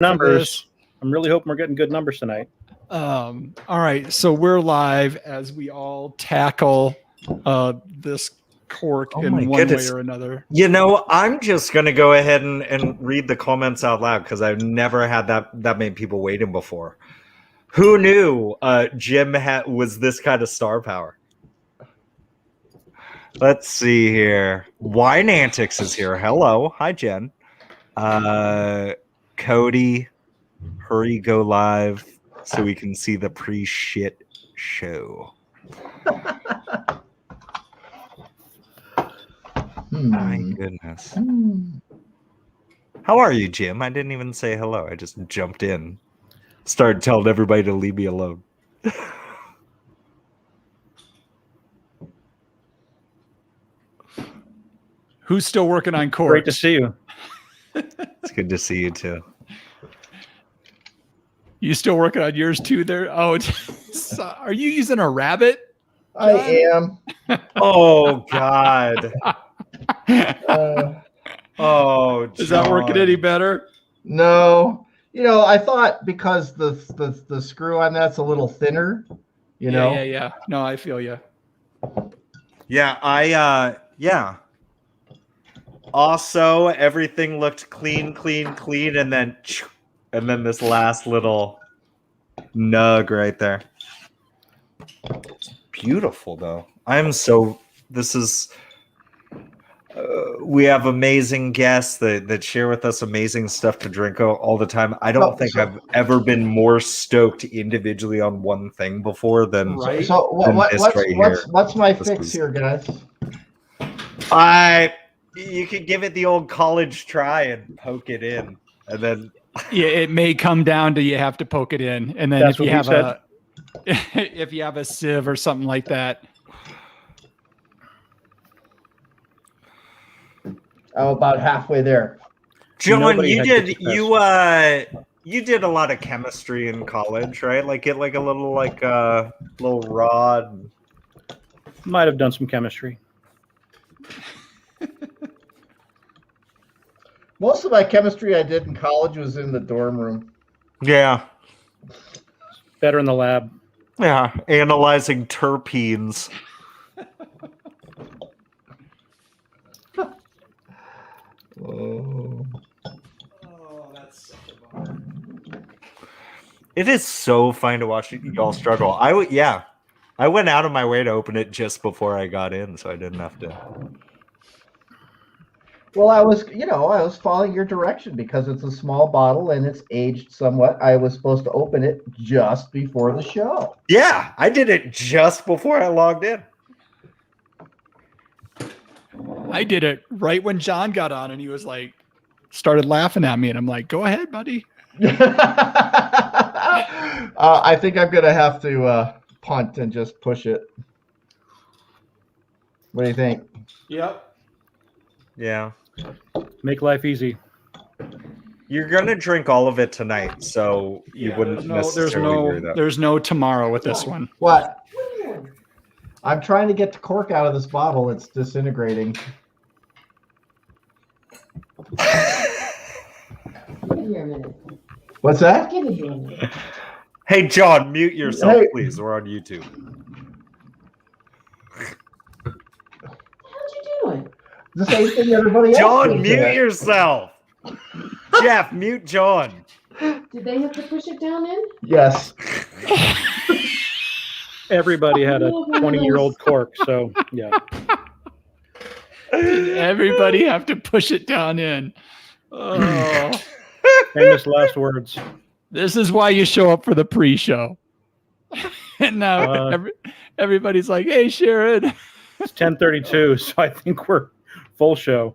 numbers. I'm really hoping we're getting good numbers tonight. All right, so we're live as we all tackle this cork in one way or another. You know, I'm just gonna go ahead and read the comments out loud because I've never had that many people waiting before. Who knew Jim was this kind of star power? Let's see here. Wine Antics is here. Hello. Hi, Jen. Cody, hurry, go live so we can see the pre-shit show. My goodness. How are you, Jim? I didn't even say hello. I just jumped in. Started telling everybody to leave me alone. Who's still working on cork? Great to see you. It's good to see you too. You still working on yours too there? Oh, are you using a rabbit? I am. Oh, God. Oh, is that working any better? No. You know, I thought because the screw on that's a little thinner, you know? Yeah. No, I feel you. Yeah, yeah. Also, everything looked clean, and then this last little nug right there. Beautiful, though. This is... we have amazing guests that share with us amazing stuff to drink all the time. I don't think I've ever been more stoked individually on one thing before than right. So what's my fix here, guys? You could give it the old college try and poke it in, and then it may come down to you have to poke it in, and then if you have if you have a sieve or something like that. Oh, about halfway there. John, you did a lot of chemistry in college, right? Like get like a little little rod. Might have done some chemistry. Most of my chemistry I did in college was in the dorm room. Yeah. Better in the lab. Yeah, analyzing terpenes. Oh, that's such a bummer. It is so fun to watch y'all struggle. I went out of my way to open it just before I got in, so I didn't have to. Well, I was following your direction because it's a small bottle and it's aged somewhat. I was supposed to open it just before the show. Yeah, I did it just before I logged in. I did it right when John got on and he was like, started laughing at me. And I'm like, go ahead, buddy. I think I'm going to have to punt and just push it. What do you think? Yep. Yeah. Make life easy. You're going to drink all of it tonight, so you wouldn't necessarily worry that. There's no tomorrow with this one. What? I'm trying to get the cork out of this bottle. It's disintegrating. What's that? Hey, John, mute yourself, please. We're on YouTube. How'd you doing? The same thing everybody else. John, mute yourself. Jeff, mute John. Did they have to push it down in? Yes. Everybody had a 20-year-old cork, so yeah. Everybody have to push it down in. Oh. Famous last words. This is why you show up for the pre-show. And now everybody's like, hey, Sharon. It's 10:32, so I think we're full show.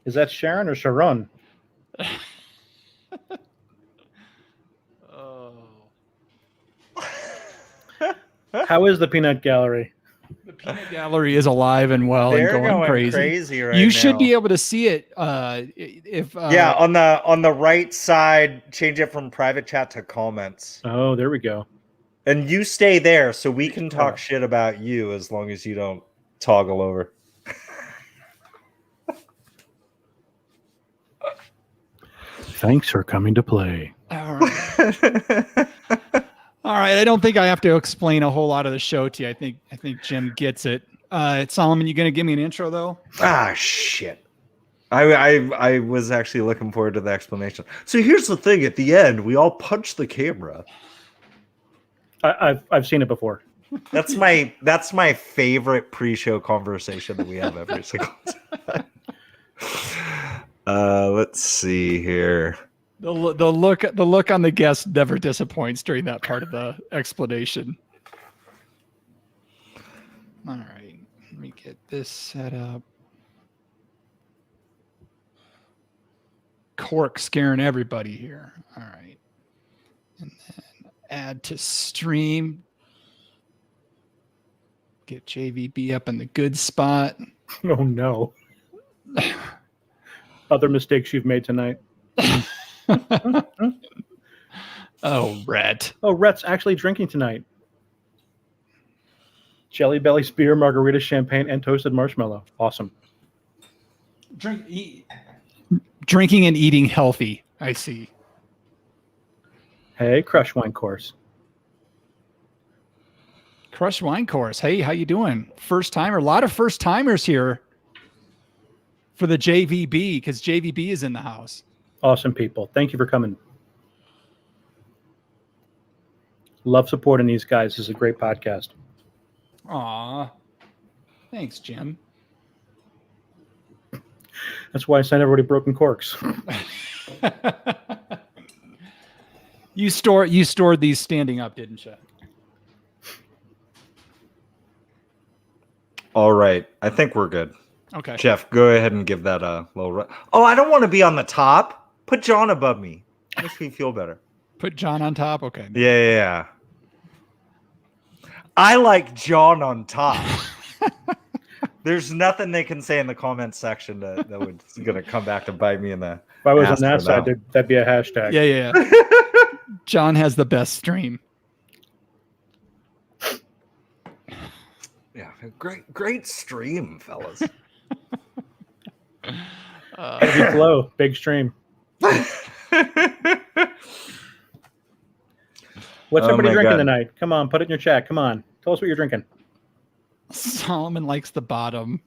Is that Sharon or Sharon? How is the Peanut Gallery? The Peanut Gallery is alive and well. They're and going crazy right now. You should be able to see it if on the right side, change it from private chat to comments. Oh, there we go. And you stay there so we can talk shit about you as long as you don't toggle over. Thanks for coming to play. All right. All right. I don't think I have to explain a whole lot of the show to you. I think Jim gets it. Solomon, you going to give me an intro though? Ah, shit. I was actually looking forward to the explanation. So here's the thing: at the end, we all punch the camera. I've seen it before. That's my favorite pre-show conversation that we have every single time. Let's see here. The look on the guest never disappoints during that part of the explanation. All right, let me get this set up. Cork scaring everybody here. All right, and then add to stream. Get JVB up in the good spot. Oh no. Other mistakes you've made tonight. Oh, Rhett. Oh, Rhett's actually drinking tonight. Jelly Belly's beer, margarita, champagne, and toasted marshmallow. Awesome. Drinking and eating healthy. I see. Hey, Crush Wine Course. Crush Wine Course. Hey, how you doing? First timer. A lot of first timers here for the JVB because JVB is in the house. Awesome people. Thank you for coming. Love supporting these guys. This is a great podcast. Aw. Thanks, Jim. That's why I sent everybody broken corks. You stored these standing up, didn't you? All right, I think we're good. Okay. Jeff, go ahead and give that a little. Oh, I don't want to be on the top. Put John above me. Makes me feel better. Put John on top. Okay. Yeah. I like John on top. There's nothing they can say in the comments section that would gonna come back to bite me in the. If I was on ass that for side, that'd be a hashtag. Yeah. John has the best stream. Yeah, great stream, fellas. Heavy flow, big stream. What's everybody drinking tonight? Come on, put it in your chat. Come on, tell us what you're drinking. Solomon likes the bottom.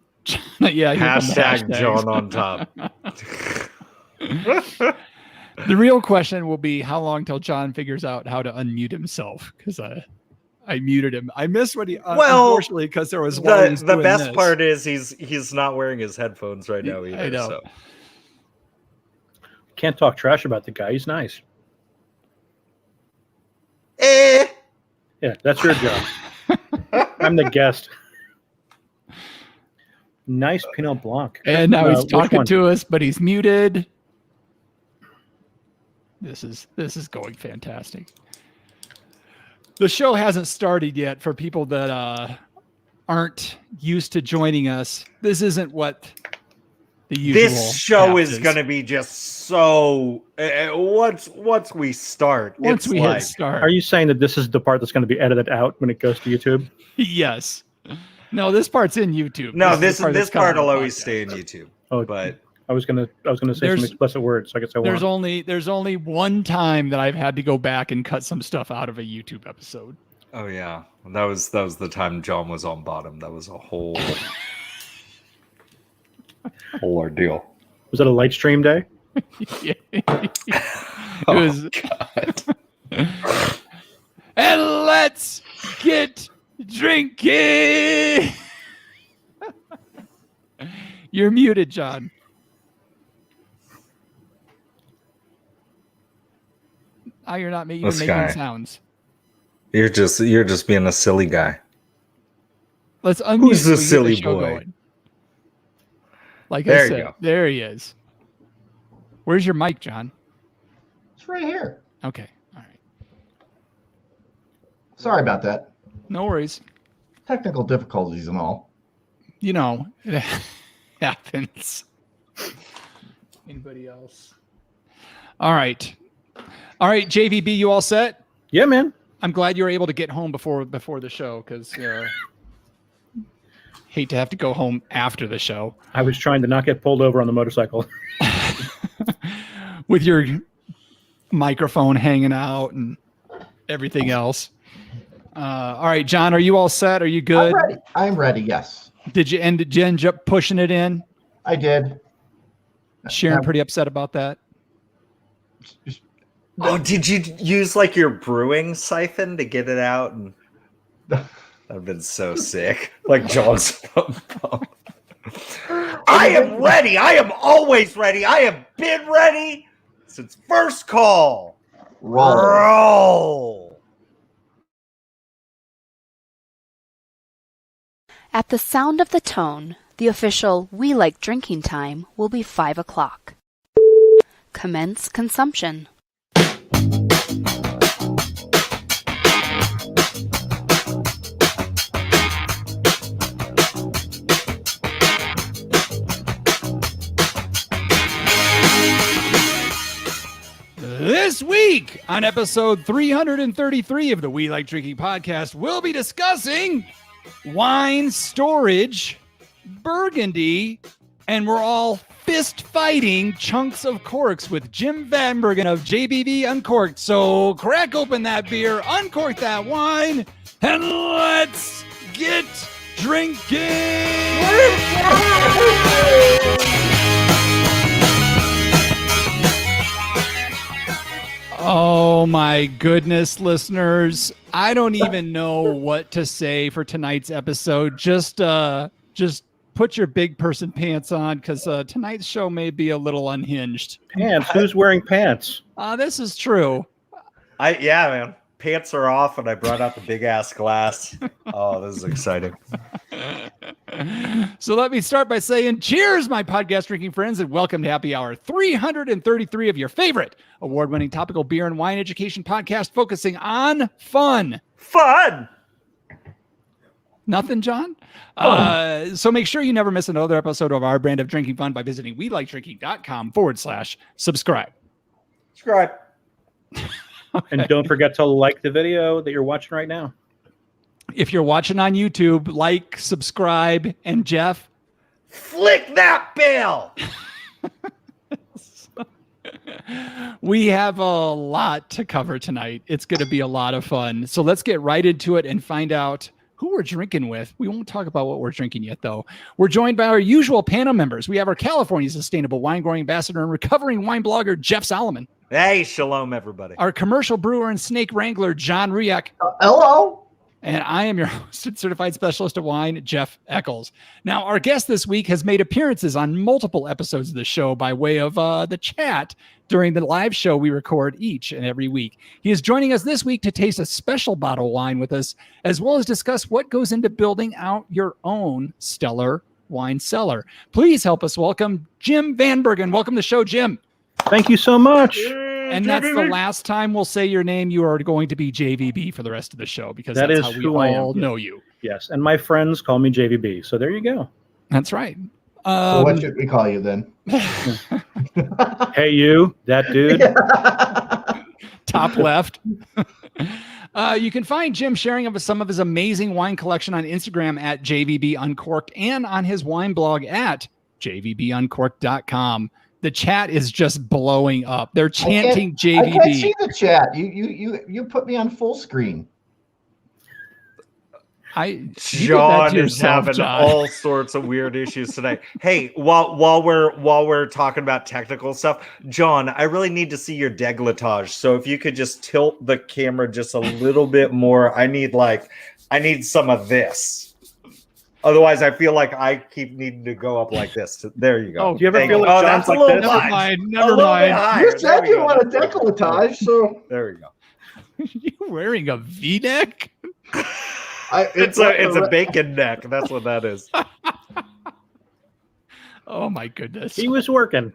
Yeah. Hashtag John on top. The real question will be how long till John figures out how to unmute himself because I muted him. I missed what he unfortunately because there was the best part is he's not wearing his headphones right now either. I know. So. Can't talk trash about the guy. He's nice. Yeah, that's your job. I'm the guest. Nice Pinot Blanc. And now he's which talking one? to us, but he's muted. This is going fantastic. The show hasn't started yet for people that aren't used to joining us. This isn't what the usual. This show path is going to be just so. Once we start, once we like, hit start. Are you saying that this is the part that's going to be edited out when it goes to YouTube? Yes. No, this part's in YouTube. No, is the this part part that's will coming on always the stay in YouTube. Oh, But I was gonna say some explicit words. So I guess I There's won't. there's only one time that I've had to go back and cut some stuff out of a YouTube episode. oh yeah, that was the time John was on bottom. That was a whole ordeal. Was it a light stream day? It was. And let's get drinking. You're muted, John. Oh, you're not making This guy. sounds. You're just being a silly guy. Let's unmute. Who's the so we get silly show boy? going. Like There I you said, go. there he is. Where's your mic, John? It's right here. Okay, all right. Sorry about that. No worries. Technical difficulties and all. You know, it happens. Anybody else? All right. All right, JVB, you all set? Yeah, man. I'm glad you were able to get home before the show because hate to have to go home after the show. I was trying to not get pulled over on the motorcycle. with your microphone hanging out and everything else. All right, John, are you all set? Are you good? I'm ready. Yes, Did you end up pushing it in? I did. Sharon pretty upset about that. Oh, did you use like your brewing siphon to get it out? And that'd been so sick. Like John's. I am ready. I am always ready. I have been ready since first call. Roll. At the sound of the tone, the official "We Like Drinking" time will be 5 o'clock. Commence consumption. This week on episode 333 of the We Like Drinking podcast, we'll be discussing wine storage, Burgundy, and we're all fist fighting chunks of corks with Jim vanBergen of JBV Uncorked. So crack open that beer, uncork that wine, and let's get drinking. Oh my goodness, listeners. I don't even know what to say for tonight's episode. Just put your big person pants on, because tonight's show may be a little unhinged. Pants? Who's wearing pants? This is true. Yeah, man. Pants are off, and I brought out the big ass glass. Oh, this is exciting. So let me start by saying cheers, my podcast drinking friends, and welcome to Happy Hour 333 of your favorite award-winning topical beer and wine education podcast focusing on fun. Fun! Nothing, John? So make sure you never miss another episode of our brand of drinking fun by visiting welikedrinking.com/subscribe. Subscribe. And don't forget to like the video that you're watching right now. If you're watching on YouTube, like, subscribe, and Jeff, flick that bell. We have a lot to cover tonight. It's going to be a lot of fun. So let's get right into it and find out who we're drinking with. We won't talk about what we're drinking yet, though. We're joined by our usual panel members. We have our California Sustainable Wine Growing Ambassador and recovering wine blogger, Jeff Solomon. Hey, shalom, everybody. Our commercial brewer and snake wrangler, John Riek. Hello. And I am your host and certified specialist of wine, Jeff Eccles. Now, our guest this week has made appearances on multiple episodes of the show by way of the chat during the live show we record each and every week. He is joining us this week to taste a special bottle of wine with us, as well as discuss what goes into building out your own stellar wine cellar. Please help us welcome Jim vanBergen. Welcome to the show, Jim. Thank you so much. And that's the last time we'll say your name. You are going to be JVB for the rest of the show, because That that's is how we who I am, all yes. know you. Yes, and my friends call me JVB. So there you go. That's right. So what should we call you then? Hey, you, that dude. Top left. You can find Jim sharing of some of his amazing wine collection on Instagram at JVB Uncorked and on his wine blog at jvbuncorked.com. The chat is just blowing up. They're chanting JVB. I can't see the chat. You put me on full screen. John is having all sorts of weird issues tonight. Hey, while we're talking about technical stuff, John, I really need to see your décolletage. So if you could just tilt the camera just a little bit more, I need some of this. Otherwise, I feel like I keep needing to go up like this. There you go. Oh, do you ever feel like John's like this? Never mind. You said you want a décolletage, so there we go. You wearing a V-neck? It's a bacon neck. That's what that is. Oh my goodness. He was working.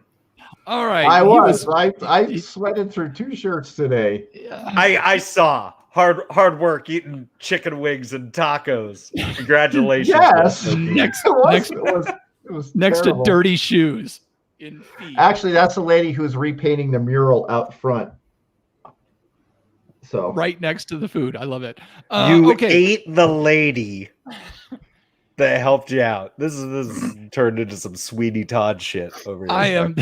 All right. I sweated through 2 shirts today. I saw hard work eating chicken wings and tacos. Congratulations. Yes. Next It was next terrible. to dirty shoes. Actually, that's the lady who's repainting the mural out front. So right next to the food. I love it. You okay. ate the lady. that helped you out. This is turned into some Sweeney Todd shit over here.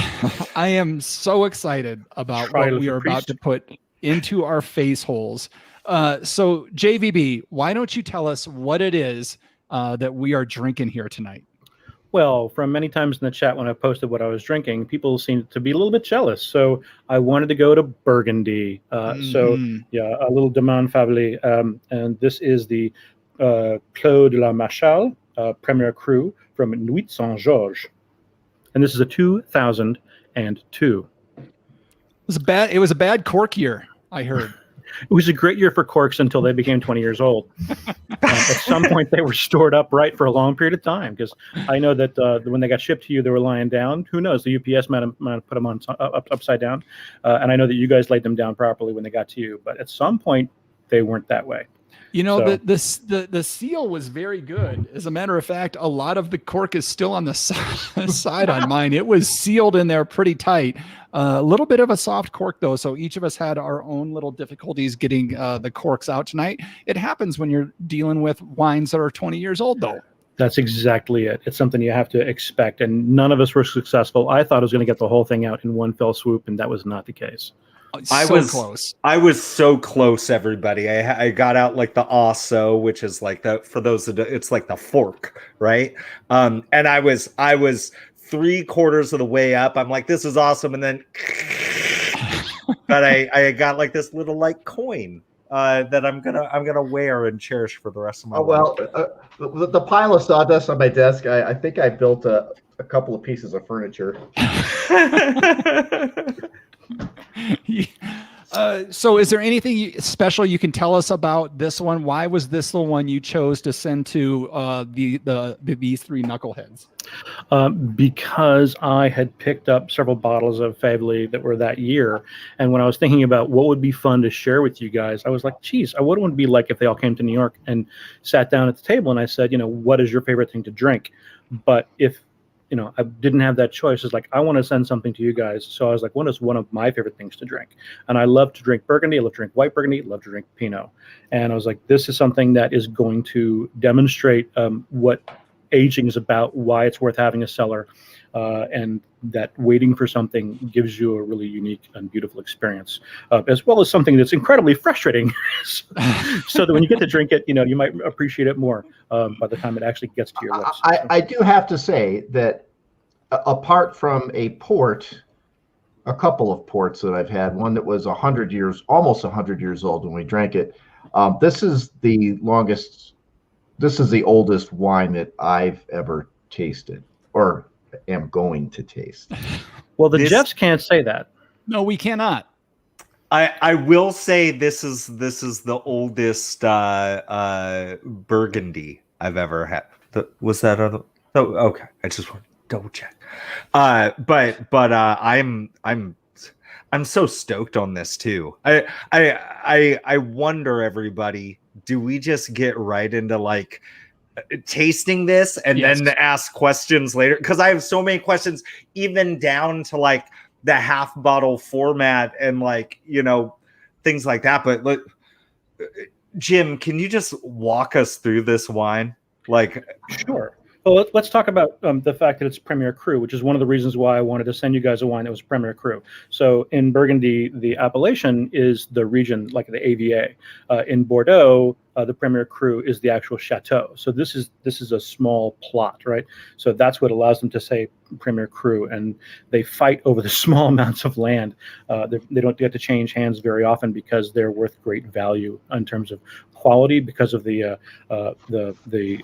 I am so excited about Trial what of we the are about priest. to put into our face holes. So JVB, why don't you tell us what it is that we are drinking here tonight? Well, from many times in the chat when I posted what I was drinking, people seemed to be a little bit jealous. So I wanted to go to Burgundy. So yeah, a little Demande Favelé. And this is the Clos de la Marchale Premier Cru from Nuit Saint-Georges. And this is a 2002. It was a bad cork year, I heard. It was a great year for corks until they became 20 years old. At some point, they were stored upright for a long period of time, because I know that when they got shipped to you, they were lying down. Who knows? The UPS might have put them on upside down. And I know that you guys laid them down properly when they got to you. But at some point, they weren't that way. You know, So- the seal was very good. As a matter of fact, a lot of the cork is still on the side on mine. It was sealed in there pretty tight. A little bit of a soft cork, though. So each of us had our own little difficulties getting the corks out tonight. It happens when you're dealing with wines that are 20 years old, though. That's exactly it. It's something you have to expect. And none of us were successful. I thought I was going to get the whole thing out in one fell swoop, and that was not the case. I was close. I was so close, everybody. I got out like the osso, which is like for those that it's like the fork, right? And I was 3/4 of the way up. I'm like, this is awesome, and then, but I got like this little like coin that I'm gonna wear and cherish for the rest of my life. Well, the pile of sawdust on my desk. I think I built a couple of pieces of furniture. So is there anything special you can tell us about this one? Why was this the one you chose to send to these three knuckleheads? Because I had picked up several bottles of Favelé that were that year. And when I was thinking about what would be fun to share with you guys, I was like, geez, I would want to be like if they all came to New York and sat down at the table and I said, what is your favorite thing to drink? But if I didn't have that choice. It's like, I want to send something to you guys. So I was like, what is one of my favorite things to drink? And I love to drink Burgundy. I love to drink white Burgundy. I love to drink Pinot. And I was like, this is something that is going to demonstrate what aging is about, why it's worth having a cellar, and that waiting for something gives you a really unique and beautiful experience, as well as something that's incredibly frustrating. So that when you get to drink it, you might appreciate it more by the time it actually gets to your lips. I do have to say that apart from a couple of ports that I've had, one that was almost 100 years old when we drank it, this is the oldest wine that I've ever tasted or am going to taste. Well, the Jeffs can't say that. No, we cannot. I will say this is the oldest Burgundy I've ever had. Was that other? Oh, okay. I just want to double check. But I'm so stoked on this too. I wonder, everybody, do we just get right into like tasting this and then ask questions later? Because I have so many questions, even down to like the half bottle format and like things like that. But look, Jim, can you just walk us through this wine? Like, sure. Well, let's talk about the fact that it's Premier Cru, which is one of the reasons why I wanted to send you guys a wine that was Premier Cru. So in Burgundy, the appellation is the region, like the AVA. In Bordeaux, the Premier Cru is the actual chateau. So this is a small plot, right? So that's what allows them to say Premier Cru, and they fight over the small amounts of land. They don't get to change hands very often because they're worth great value in terms of quality, because of the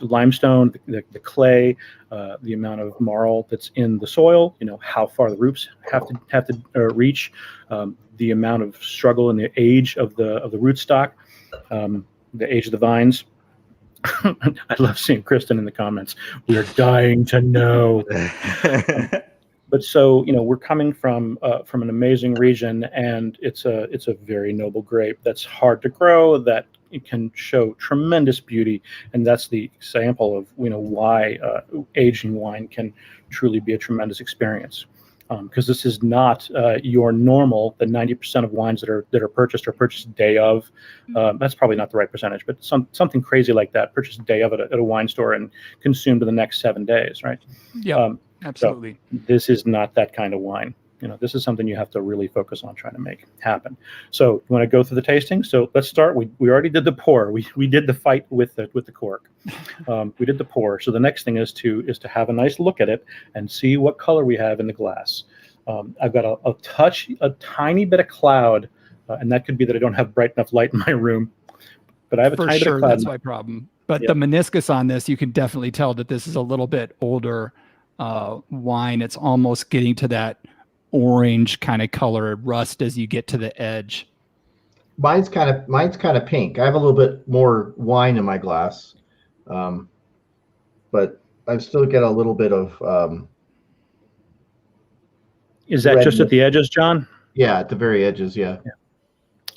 limestone, the clay, the amount of marl that's in the soil. How far the roots have to reach, the amount of struggle and the age of the rootstock. The age of the vines. I love seeing Kristen in the comments. We are dying to know. But so we're coming from an amazing region, and it's a very noble grape that's hard to grow, that it can show tremendous beauty, and that's the example of why aging wine can truly be a tremendous experience. because this is not your normal. The 90% of wines that are purchased day of. That's probably not the right percentage, but something crazy like that, purchased day of at a wine store and consumed in the next 7 days, right? Yeah, absolutely. So this is not that kind of wine. This is something you have to really focus on trying to make happen. So you want to go through the tasting? So let's start. We already did the pour. We did the fight with the cork. We did the pour. So the next thing is to have a nice look at it and see what color we have in the glass. I've got a tiny bit of cloud, and that could be that I don't have bright enough light in my room. But I have a tiny bit of cloud. That's my problem. But the meniscus on this, you can definitely tell that this is a little bit older wine. It's almost getting to that orange kind of color rust as you get to the edge. Mine's kind of pink. I have a little bit more wine in my glass, but I still get a little bit of. Is that just at the edges, John? Yeah, at the very edges. Yeah.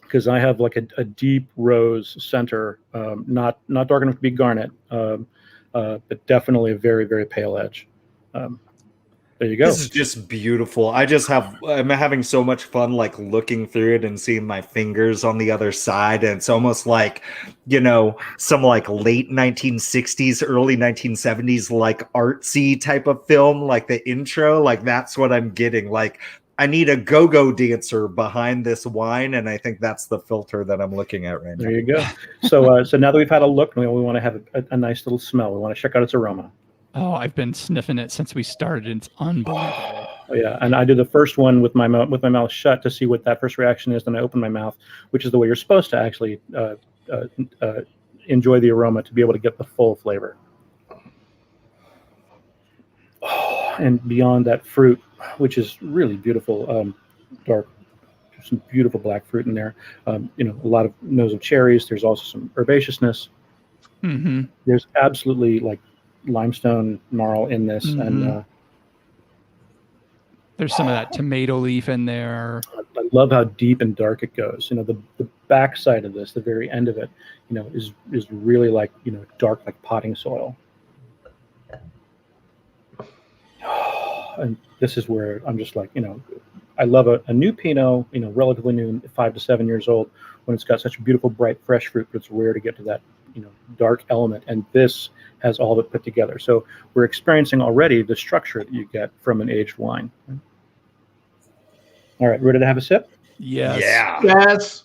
Because I have like a deep rose center, not dark enough to be garnet, but definitely a very, very pale edge. There you go. This is just beautiful. I'm having so much fun like looking through it and seeing my fingers on the other side. And it's almost like, some like late 1960s, early 1970s, like artsy type of film, like the intro, like that's what I'm getting. Like I need a go-go dancer behind this wine. And I think that's the filter that I'm looking at right now. There you go. So now that we've had a look, we want to have a nice little smell. We want to check out its aroma. Oh, I've been sniffing it since we started. It's unbelievable. Oh, yeah, and I did the first one with my mouth shut to see what that first reaction is. Then I open my mouth, which is the way you're supposed to actually enjoy the aroma to be able to get the full flavor. Oh, and beyond that fruit, which is really beautiful, dark, some beautiful black fruit in there. A lot of nose of cherries. There's also some herbaceousness. Mm-hmm. There's absolutely like limestone marl in this, and there's some of that tomato leaf in there. I love how deep and dark it goes. The back side of this, the very end of it, is really like dark, like potting soil. And this is where I'm just like, I love a new Pinot, relatively new, 5 to 7 years old, when it's got such beautiful, bright, fresh fruit, but it's rare to get to that dark element, and this has all of it put together. So we're experiencing already the structure that you get from an aged wine. All right, ready to have a sip? Yes. Yeah. Yes.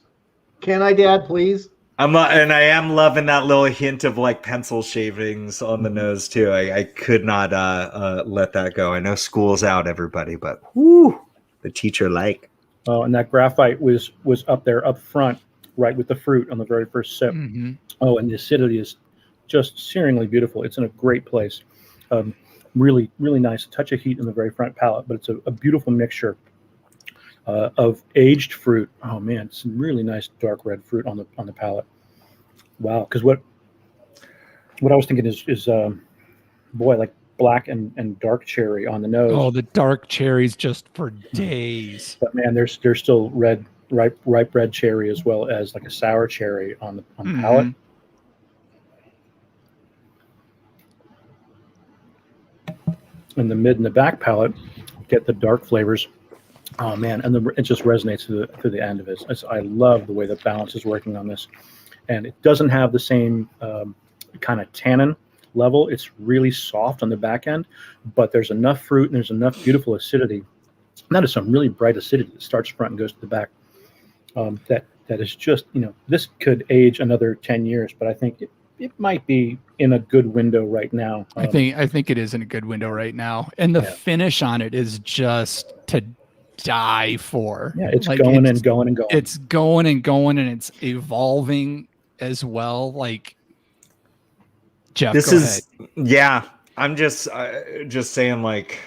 Can I, Dad, please? And I am loving that little hint of like pencil shavings on the nose too. I could not let that go. I know school's out, everybody, but the teacher like. Oh, and that graphite was up there up front, right with the fruit on the very first sip. Mm-hmm. Oh, and the acidity is just searingly beautiful. It's in a great place. Really, really nice. A touch of heat in the very front palate, but it's a beautiful mixture of aged fruit. Oh man, some really nice dark red fruit on the palate. Wow, because what I was thinking is like black and dark cherry on the nose. Oh, the dark cherries just for days. But man, there's still ripe red cherry as well as like a sour cherry on the palate. In the mid and the back palate, get the dark flavors. Oh man, and it just resonates through the end of it. I love the way the balance is working on this, and it doesn't have the same kind of tannin level. It's really soft on the back end, but there's enough fruit and there's enough beautiful acidity. And that is some really bright acidity that starts front and goes to the back. That is just this could age another 10 years, but I think it might be in a good window right now. I think it is in a good window right now, and the finish on it is just to die for. Yeah, it's going and going and going. It's going and going, and it's evolving as well. Like Jeff, this go is ahead. Yeah. I'm just saying, like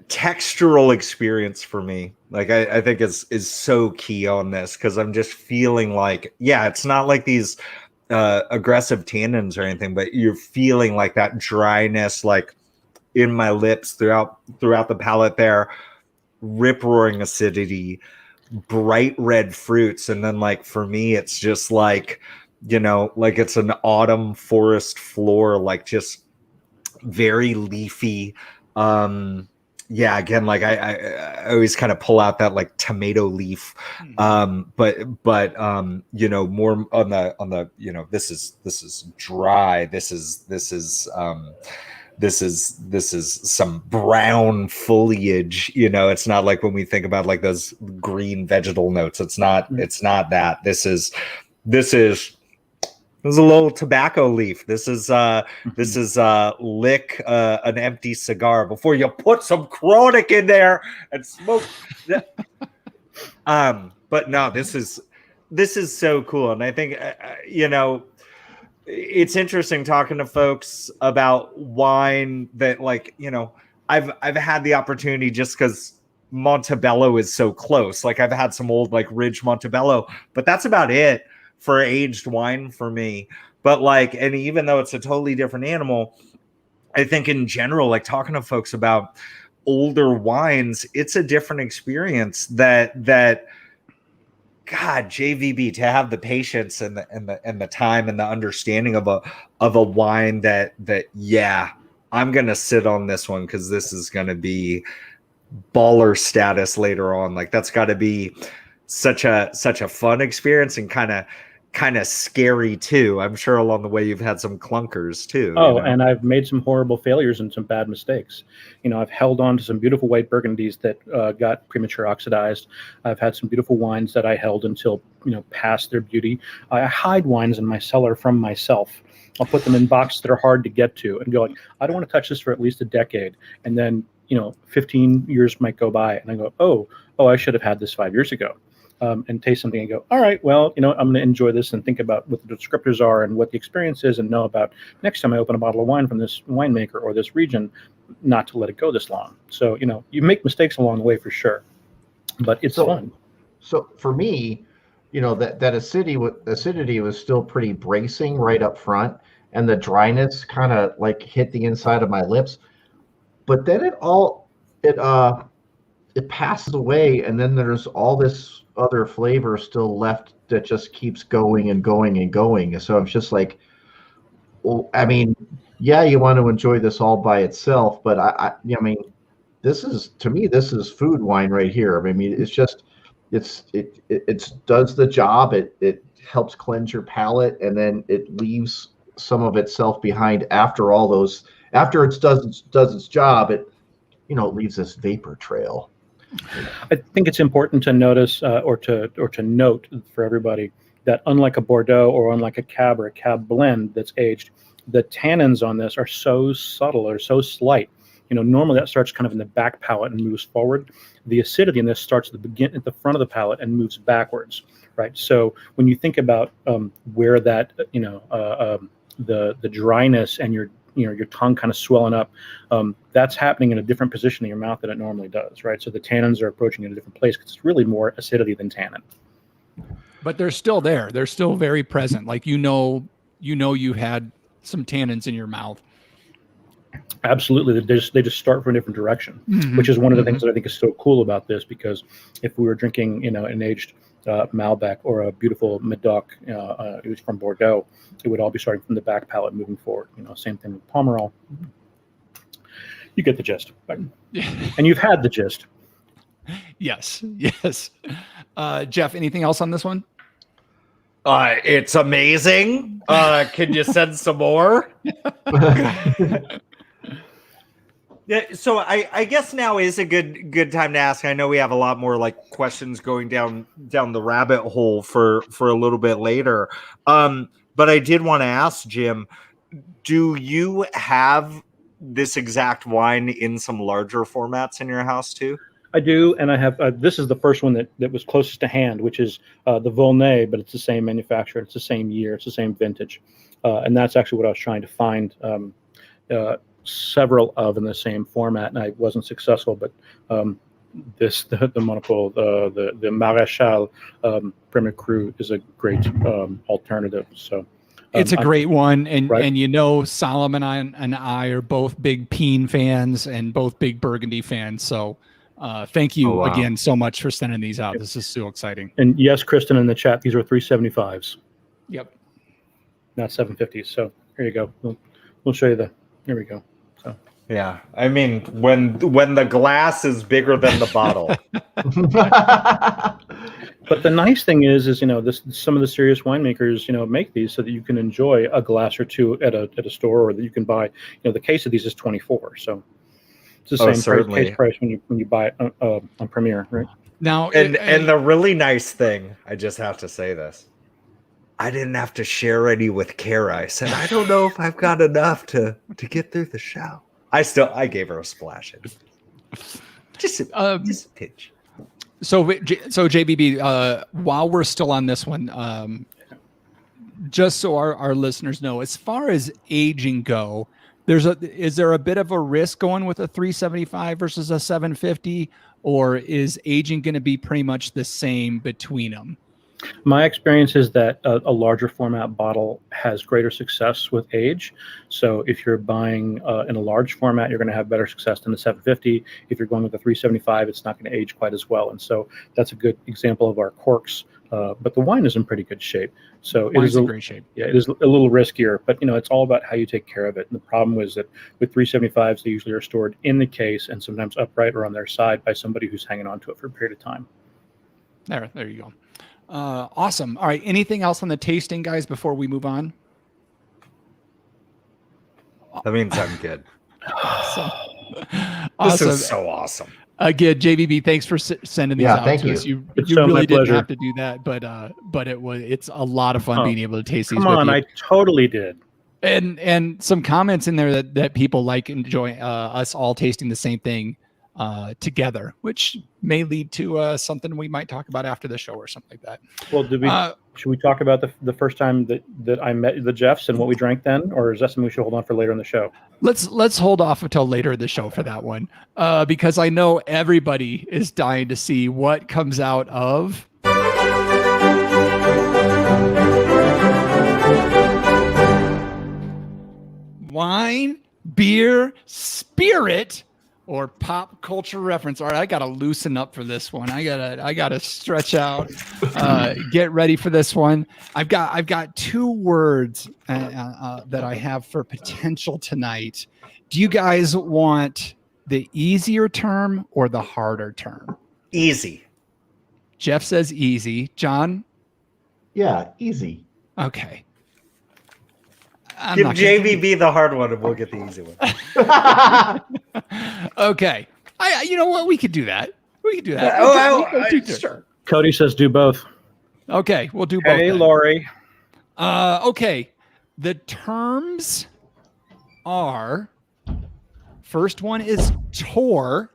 textural experience for me. Like I think is so key on this, because I'm just feeling like it's not like these aggressive tannins or anything, but you're feeling like that dryness like in my lips throughout the palate there, rip roaring acidity, bright red fruits, and then like for me it's just like like it's an autumn forest floor, like just very leafy, yeah, again, like I always kind of pull out that like tomato leaf, but more on the this is dry. This is some brown foliage. It's not like when we think about like those green vegetal notes. It's not that. This is a little tobacco leaf. This is lick an empty cigar before you put some chronic in there and smoke. But no, this is so cool, and I think it's interesting talking to folks about wine that I've had the opportunity just because Montebello is so close. Like I've had some old like Ridge Montebello, but that's about it for aged wine for me. But and even though it's a totally different animal, I think in general, like talking to folks about older wines, it's a different experience that God, JVB, to have the patience and the time and the understanding of a wine that yeah, I'm gonna sit on this one because this is gonna be baller status later on. Like that's got to be such a fun experience and kind of scary too. I'm sure along the way you've had some clunkers too. And I've made some horrible failures and some bad mistakes. I've held on to some beautiful white Burgundies that got premature oxidized. I've had some beautiful wines that I held until past their beauty. I hide wines in my cellar from myself. I'll put them in boxes that are hard to get to and go like, I don't want to touch this for at least a decade. And then 15 years might go by and I go, oh, I should have had this 5 years ago. And taste something and go, all right, well, I'm going to enjoy this and think about what the descriptors are and what the experience is and know about next time I open a bottle of wine from this winemaker or this region, not to let it go this long. So, you make mistakes along the way for sure, but it's fun. So for me, that acidity was still pretty bracing right up front, and the dryness kind of like hit the inside of my lips, but then it passes away, and then there's all this other flavor still left that just keeps going and going and going. So I'm just like, well, I mean, yeah, you want to enjoy this all by itself, but I mean, this is food wine right here. I mean, it does the job. It helps cleanse your palate, and then it leaves some of itself behind after it does its job. It leaves this vapor trail. I think it's important to notice or to note for everybody that unlike a Bordeaux or unlike a Cab or a Cab blend that's aged, the tannins on this are so subtle or so slight. Normally that starts kind of in the back palate and moves forward. The acidity in this starts at the front of the palate and moves backwards, right? So when you think about where that the dryness and your tongue kind of swelling up, that's happening in a different position in your mouth than it normally does, right? So the tannins are approaching in a different place because it's really more acidity than tannin. But they're still there. They're still very present. Like you had some tannins in your mouth. Absolutely, they just start from a different direction, which is one of the things that I think is so cool about this. Because if we were drinking, an aged Malbec or a beautiful Medoc, it was from Bordeaux, it would all be starting from the back palate moving forward. Same thing with Pomerol. You get the gist, right? And you've had the gist. Yes. Jeff, anything else on this one? It's amazing. Can you send some more? Yeah, so I guess now is a good time to ask. I know we have a lot more like questions going down the rabbit hole for a little bit later. But I did want to ask Jim, do you have this exact wine in some larger formats in your house too? I do, and I have. This is the first one that was closest to hand, which is the Volnay, but it's the same manufacturer, it's the same year, it's the same vintage, and that's actually what I was trying to find several of in the same format, and I wasn't successful. But the Monopole, the Maréchal Premier Cru is a great alternative. So. It's a great one, and right? and Solomon and I are both big Peen fans and both big Burgundy fans. So thank you again so much for sending these out. This is so exciting. And yes, Kristen in the chat, these are 375s. Yep. Not 750s. So here you go. We'll show you here we go. So Yeah, I mean, when the glass is bigger than the bottle. But the nice thing is some of the serious winemakers make these so that you can enjoy a glass or two at a store, or that you can buy. The case of these is 24, so it's the same certainly. case price when you buy it on Premier, right? Now, And the really nice thing, I just have to say this. I didn't have to share any with Kara. I said, I don't know if I've got enough to get through the show. I gave her a splash. Just a pinch. So JBB, while we're still on this one, just so our listeners know, as far as aging go, is there a bit of a risk going with a 375 versus a 750, or is aging going to be pretty much the same between them? My experience is that a larger format bottle has greater success with age. So if you're buying in a large format, you're going to have better success than the 750. If you're going with the 375, it's not going to age quite as well. And so that's a good example of our corks. But the wine is in pretty good shape. So it is in great shape. Yeah, it is a little riskier, but it's all about how you take care of it. And the problem is that with 375s, they usually are stored in the case and sometimes upright or on their side by somebody who's hanging on to it for a period of time. There you go. Awesome. All right. Anything else on the tasting, guys, before we move on? That means I'm good. Awesome. This is so awesome. Again, JVB, thanks for sending these out to us. You really didn't have to do that, but it's a lot of fun being able to taste these. Come on, I totally did. And some comments in there that people enjoy us all tasting the same thing together, which may lead to something we might talk about after the show or something like that. Well, should we talk about the first time that I met the Jeffs and what we drank then, or is that something we should hold on for later in the show? Let's hold off until later in the show for that one, because I know everybody is dying to see what comes out of wine, beer, spirit, or pop culture reference. All right, I gotta loosen up for this one. I gotta stretch out. Get ready for this one. I've got two words that I have for potential tonight. Do you guys want the easier term or the harder term? Easy. Jeff says easy. John? Yeah, easy. Okay. Give JVB the hard one and we'll get the easy one. Okay. You know what? We could do that. Sure. Cody says do both. Okay, we'll do both. Hey, then. Lori. Okay. The terms are, first one is tour.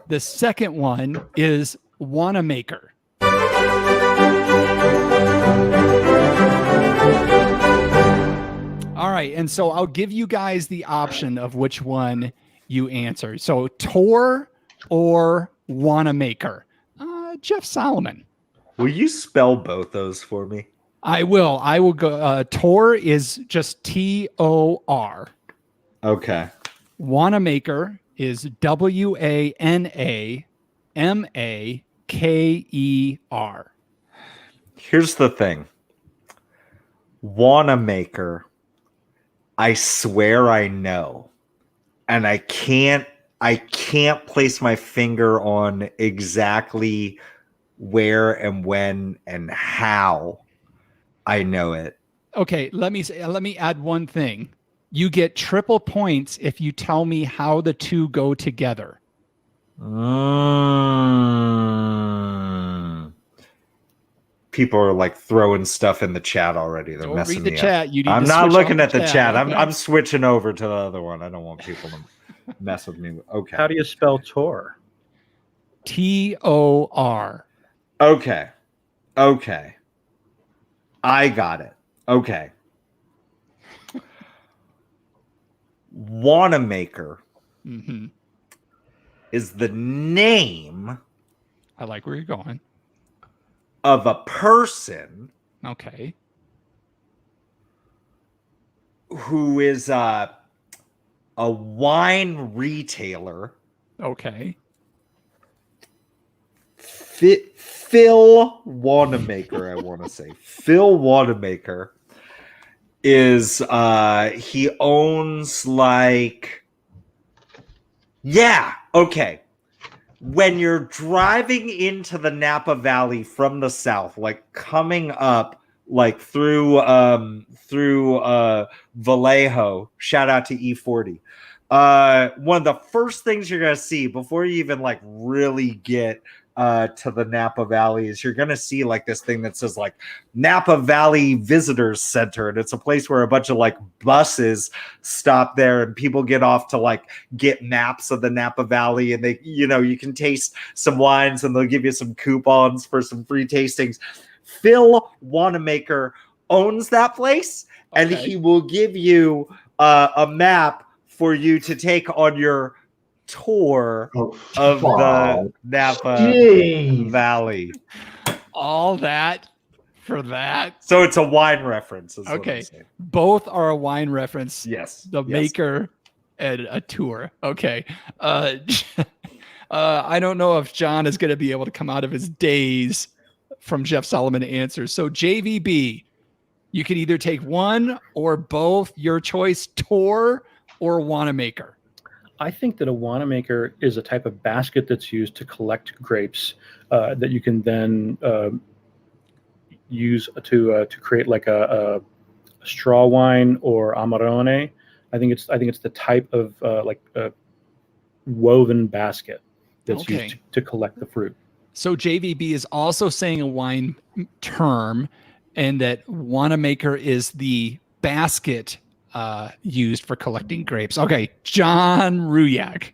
The second one is Wanamaker. All right, and so I'll give you guys the option of which one you answer. So tour or Wanamaker. Jeff Solomon. Will you spell both those for me? I will. I will go. Tor is just T-O-R. Okay. Wanamaker is W-A-N-A-M-A-K-E-R. Here's the thing. Wanamaker, I swear I know. And I can't place my finger on exactly where and when and how I know it. Okay, let me add one thing. You get triple points if you tell me how the two go together. People are like throwing stuff in the chat already. They're messing me up. I'm not looking at the chat. I'm switching over to the other one. I don't want people to mess with me. Okay. How do you spell Tor? T-O-R. Okay. I got it. Okay. Wanamaker is the name. I like where you're going. Of a person. Okay. Who is a wine retailer. Okay. Phil Wanamaker, I want to say. Phil Wanamaker is he owns like Yeah. Okay. When you're driving into the Napa Valley from the south, like coming up like through Vallejo, shout out to E40. One of the first things you're gonna see before you even like really get to the Napa Valley is you're gonna see like this thing that says like Napa Valley Visitors Center, and it's a place where a bunch of like buses stop there and people get off to like get maps of the Napa Valley, and they, you know, you can taste some wines and they'll give you some coupons for some free tastings. Phil Wanamaker owns that place, and he will give you a map for you to take on your tour of the Napa Valley. All that for that. So it's a wine reference. Okay. Both are a wine reference. Yes. The maker and a tour. Okay. I don't know if John is going to be able to come out of his daze from Jeff Solomon answers. So JVB, you can either take one or both, your choice, tour or Wanamaker. I think that a Wanamaker is a type of basket that's used to collect grapes that you can then use to create like a straw wine or Amarone. I think it's the type of like a woven basket that's used to collect the fruit. So JVB is also saying a wine term, and that Wanamaker is the basket used for collecting grapes. Okay, John Ruyak.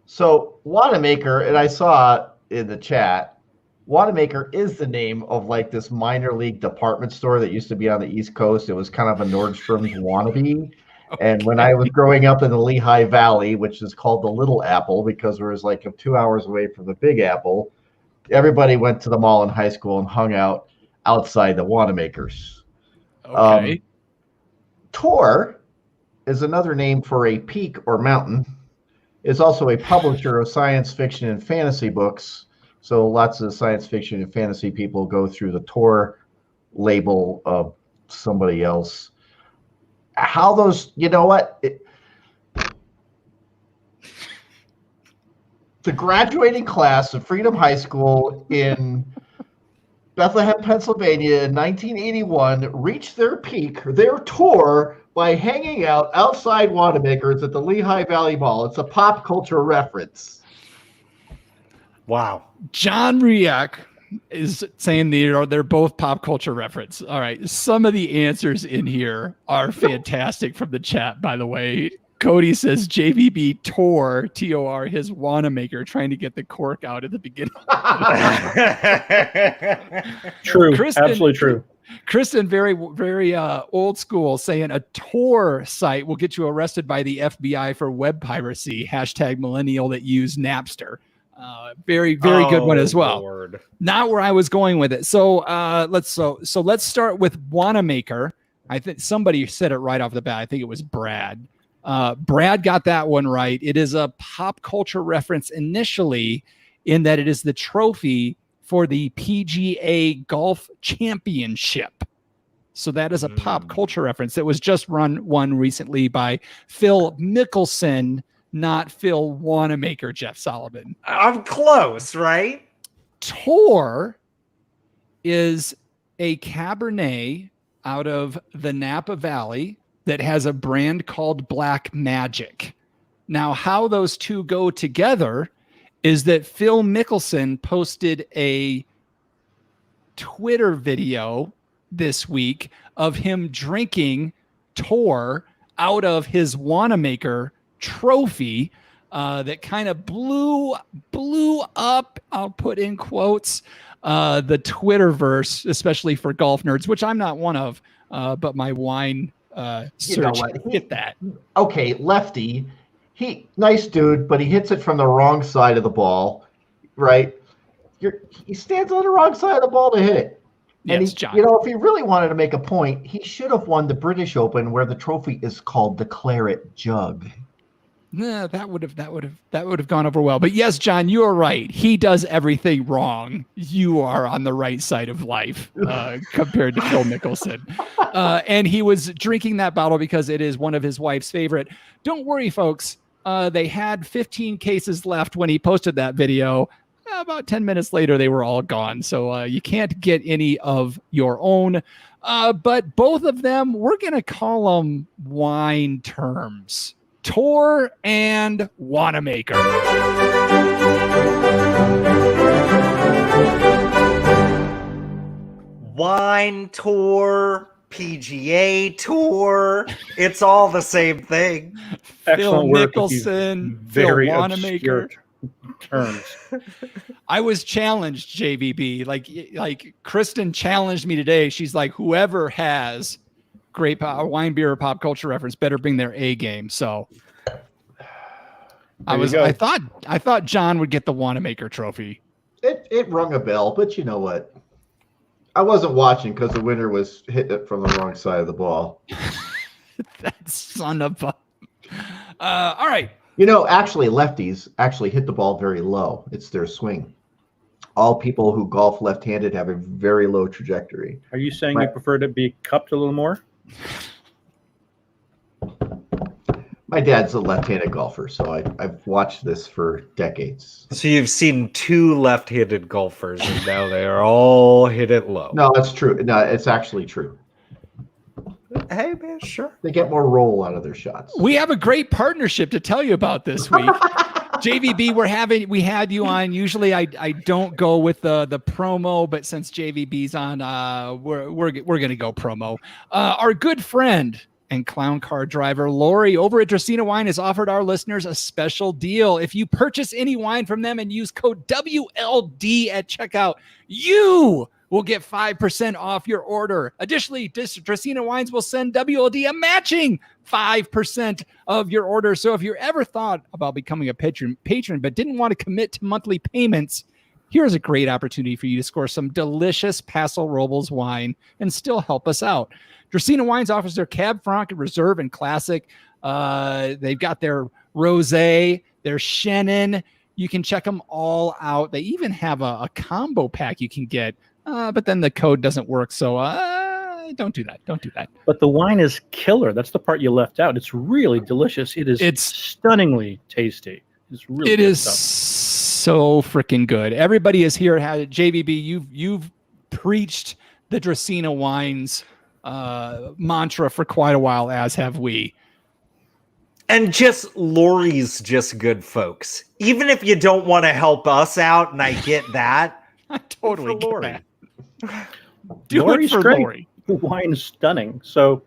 So Wanamaker, and I saw in the chat, Wanamaker is the name of like this minor league department store that used to be on the East Coast. It was kind of a Nordstrom's wannabe. And when I was growing up in the Lehigh Valley, which is called the Little Apple because it was like 2 hours away from the Big Apple, everybody went to the mall in high school and hung out outside the Wanamakers. Okay. Tor is another name for a peak or mountain. Is also a publisher of science fiction and fantasy books. So lots of science fiction and fantasy people go through the Tor label of somebody else. How those, you know what? The graduating class of Freedom High School in Bethlehem, Pennsylvania in 1981 reached their peak, their tour, by hanging out outside Wanamaker's at the Lehigh Valley Mall. It's a pop culture reference. Wow. John Riak is saying they're both pop culture reference. All right. Some of the answers in here are fantastic from the chat, by the way. Cody says JVB Tor, T-O-R, his Wanamaker, trying to get the cork out at the beginning. True. Kristen, absolutely true. Kristen, very, very old school, saying a Tor site will get you arrested by the FBI for web piracy. # millennial that use Napster. Very, very good one as well. Lord. Not where I was going with it. So let's start with Wanamaker. I think somebody said it right off the bat. I think it was Brad. Brad got that one right. It is a pop culture reference initially, in that it is the trophy for the PGA Golf Championship. So that is a pop culture reference that was just won recently by Phil Mickelson, not Phil Wanamaker, Jeff Solomon. I'm close, right? Tor is a Cabernet out of the Napa Valley that has a brand called Black Magic. Now, how those two go together is that Phil Mickelson posted a Twitter video this week of him drinking Tor out of his Wanamaker trophy that kind of blew up, I'll put in quotes, the Twitterverse, especially for golf nerds, which I'm not one of, but my wine search hit that. Okay, lefty. He nice dude, but he hits it from the wrong side of the ball, right? He stands on the wrong side of the ball to hit it. And Yes, John. if he really wanted to make a point, he should have won the British Open, where the trophy is called the Claret Jug. Nah, that would have gone over well. But yes, John, you are right. He does everything wrong. You are on the right side of life compared to Phil Mickelson. And he was drinking that bottle because it is one of his wife's favorite. Don't worry, folks. They had 15 cases left when he posted that video. About 10 minutes later, they were all gone. So you can't get any of your own. But both of them, we're going to call them wine terms. Tor and Wanamaker. Wine tour, PGA tour. It's all the same thing. Phil Excellent work with these Mickelson, very Phil Wanamaker. obscure terms. I was challenged, JVB. Like Kristen challenged me today. She's like, whoever has great wine, beer, or pop culture reference better bring their A game. So I thought John would get the Wanamaker trophy. It rung a bell, but you know what? I wasn't watching because the winner was hitting it from the wrong side of the ball. That son of a... all right. You know, actually, lefties actually hit the ball very low. It's their swing. All people who golf left-handed have a very low trajectory. Are you saying you prefer to be cupped a little more? My dad's a left-handed golfer, so I've watched this for decades. So you've seen two left-handed golfers, and now they are all hit it low. No, it's true. No, it's actually true. Hey, man, sure. They get more roll out of their shots. We have a great partnership to tell you about this week. JVB, we had you on. Usually I don't go with the promo, but since JVB's on, we're gonna go promo. Our good friend and clown car driver Lori over at Dracaena Wine has offered our listeners a special deal. If you purchase any wine from them and use code WLD at checkout, you will get 5% off your order. Additionally, Dracaena Wines will send WLD a matching 5% of your order. So if you ever thought about becoming a patron but didn't want to commit to monthly payments, here's a great opportunity for you to score some delicious Paso Robles wine and still help us out. Dracaena Wines offers their Cab Franc, Reserve, and Classic. They've got their Rosé, their Chenin. You can check them all out. They even have a combo pack you can get, but then the code doesn't work. So don't do that. Don't do that. But the wine is killer. That's the part you left out. It's really delicious. It's stunningly tasty. It's really it good is stuff. So freaking good. Everybody is here at JVB. You've preached the Dracaena Wines mantra for quite a while, as have we. And just Lori's just good, folks. Even if you don't want to help us out, and I get that, I totally get Lori. that. Do Lori's it for great. Lori. The wine is stunning. So,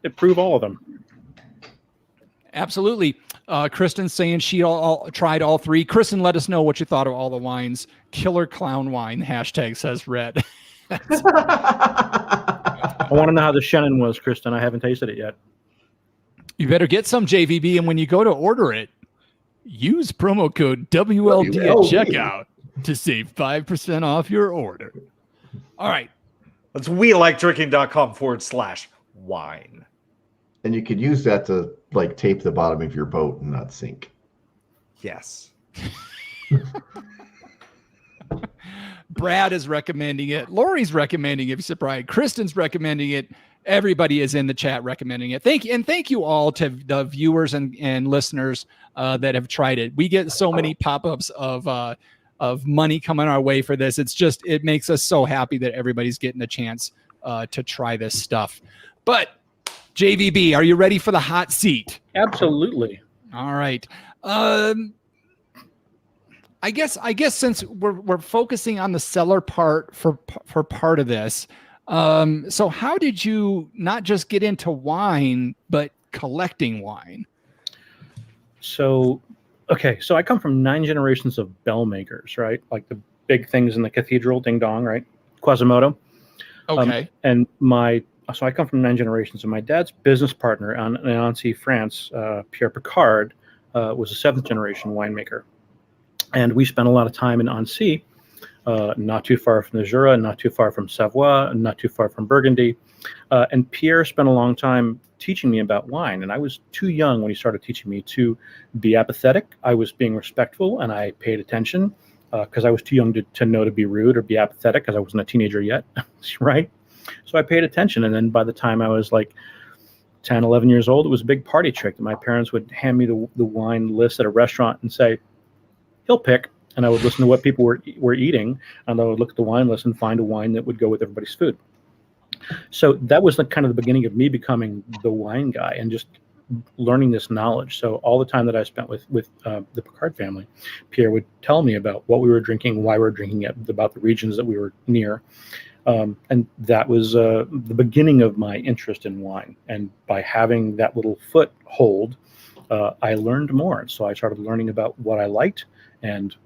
approve all of them. Absolutely. Kristen's saying she tried all three. Kristen, let us know what you thought of all the wines. Killer clown wine, hashtag says Red. I want to know how the Chenin was, Kristen. I haven't tasted it yet. You better get some, JVB, and when you go to order it, use promo code WLD at checkout to save 5% off your order. All right. That's WeLikeDrinking.com/wine. And you could use that to tape the bottom of your boat and not sink. Yes. Brad is recommending it. Lori's recommending it. Surprised. Kristen's recommending it. Everybody is in the chat recommending it. Thank you all to the viewers and listeners that have tried it. We get so many pop-ups of money coming our way for this. It makes us so happy that everybody's getting a chance to try this stuff. But JVB, are you ready for the hot seat? Absolutely. All right. I guess since we're focusing on the cellar part for part of this, so how did you not just get into wine but collecting wine? So I come from 9 generations of bell makers, right? Like the big things in the cathedral, ding dong, right? Quasimodo. Okay. So I come from 9 generations, and my dad's business partner in Nancy, France, Pierre Picard, was a 7th generation winemaker. And we spent a lot of time in Annecy, not too far from the Jura, not too far from Savoie, not too far from Burgundy. And Pierre spent a long time teaching me about wine. And I was too young when he started teaching me to be apathetic. I was being respectful, and I paid attention because I was too young to know to be rude or be apathetic because I wasn't a teenager yet, right? So I paid attention. And then by the time I was 10, 11 years old, it was a big party trick that my parents would hand me the wine list at a restaurant and say, he'll pick. And I would listen to what people were eating, and I would look at the wine list and find a wine that would go with everybody's food. So that was kind of the beginning of me becoming the wine guy and just learning this knowledge. So all the time that I spent with the Picard family, Pierre would tell me about what we were drinking, why we were drinking it, about the regions that we were near. And that was the beginning of my interest in wine. And by having that little foothold, I learned more. So I started learning about what I liked and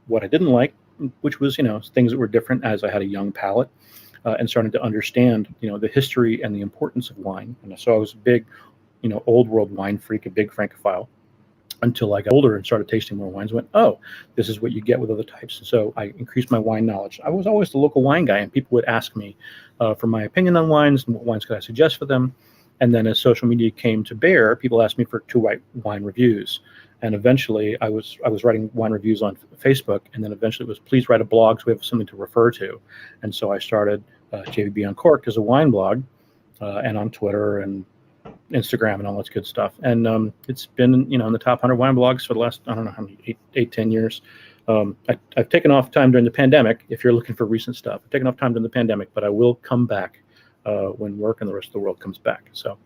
what I didn't like, which was, things that were different as I had a young palate, and starting to understand, the history and the importance of wine. And so I was a big, old world wine freak, a big Francophile, until I got older and started tasting more wines. Went, oh, this is what you get with other types. And so I increased my wine knowledge. I was always the local wine guy, and people would ask me for my opinion on wines and what wines could I suggest for them. And then as social media came to bear, people asked me to write wine reviews. And eventually I was writing wine reviews on Facebook, and then eventually it was, please write a blog so we have something to refer to. And so I started JVB Uncorked as a wine blog, and on Twitter and Instagram and all that good stuff. And it's been, in the top 100 wine blogs for the last, I don't know how many, 10 years. I've taken off time during the pandemic. If you're looking for recent stuff, I've taken off time during the pandemic, but I will come back when work and the rest of the world comes back. So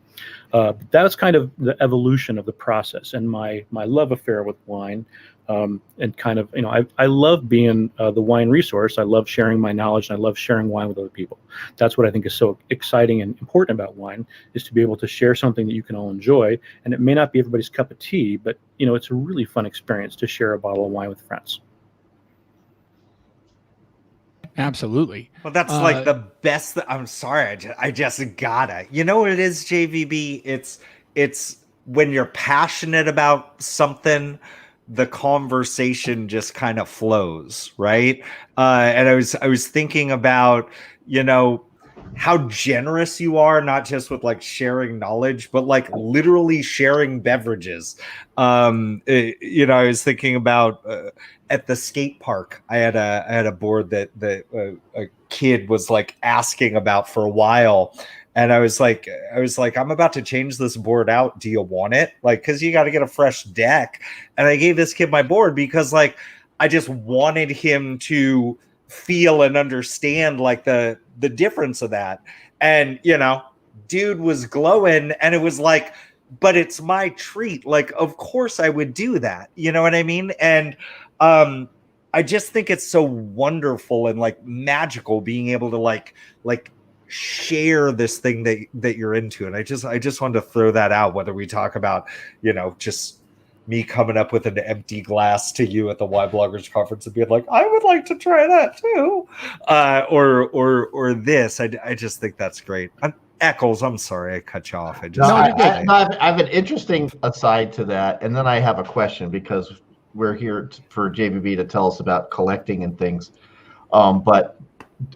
that's kind of the evolution of the process and my love affair with wine. And kind of, I love being the wine resource. I love sharing my knowledge, and I love sharing wine with other people. That's what I think is so exciting and important about wine, is to be able to share something that you can all enjoy. And it may not be everybody's cup of tea, but, it's a really fun experience to share a bottle of wine with friends. Absolutely. Well, that's like the best. I'm sorry, I just gotta. You know what it is, JVB? It's when you're passionate about something, the conversation just kind of flows, right? And I was thinking about, how generous you are, not just with like sharing knowledge, but like literally sharing beverages. I was thinking about at the skate park, I had a board that a kid was like asking about for a while. And I was like, I'm about to change this board out. Do you want it? Like, because you got to get a fresh deck. And I gave this kid my board because, like, I just wanted him to feel and understand like the difference of that. And dude was glowing, and it was like, but it's my treat. Like, of course I would do that. You know what I mean? And I just think it's so wonderful and like magical being able to like share this thing that you're into. And I just wanted to throw that out, whether we talk about, just me coming up with an empty glass to you at the Wine Bloggers Conference and being like, I would like to try that too. Or this. I just think that's great. Eccles, I'm sorry I cut you off. I have an interesting aside to that, and then I have a question, because we're here for JVB to tell us about collecting and things. But